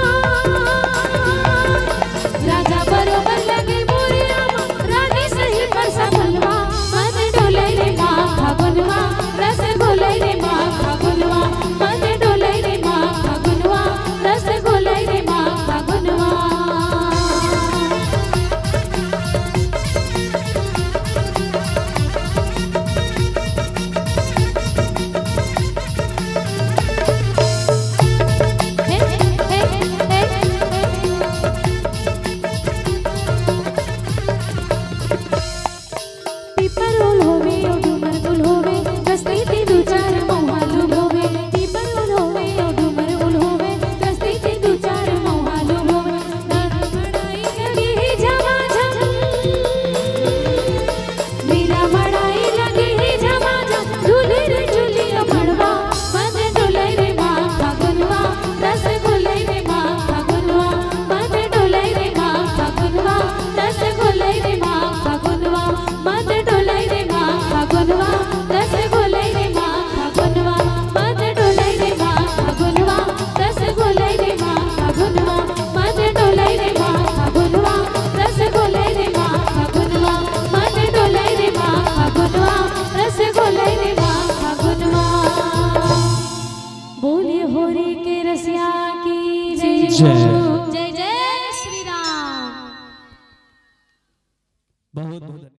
राजा बरोबर लगे मोरिया माँ। रानी सही पर संभलवा। मद डोले रे माँ फागुनवा रस घोले रे माँ फागुनवा। मद डोले रे माँ फागुनवा रस घोले रे माँ फागुनवा। पीपरोल होवे ओ डूमर गुल होवे रस्ते ते दू चार मौहालू होवे। पीपरोल होवे ओ डूमर गुल होवे रस्ते ते दू चार मौहालू होवे। मड़ाई लगे ही झमाझम मेरा मड़ाई लगे ही झमाझम। झूले रे झूलिया मड़वा मद डोले रे माँ फागुनवा रस घोले रे माँ फागुनवा। मद डोले रे माँ फागुनवा रस घोले रे माँ फागुनवा। मद डोले रे माँ फागुनवा रस घोले रे माँ फागुनवा। मद डोले रे माँ फागुनवा रस घोले रे माँ फागुनवा। मद डोले रे माँ फागुनवा रस घोले रे माँ फागुनवा। मद डोले रे माँ फागुनवा रस घोले रे माँ फागुनवा। बोलिए होरी के रसिया की जय। जय। जय जय श्री राम। बहुत बहुत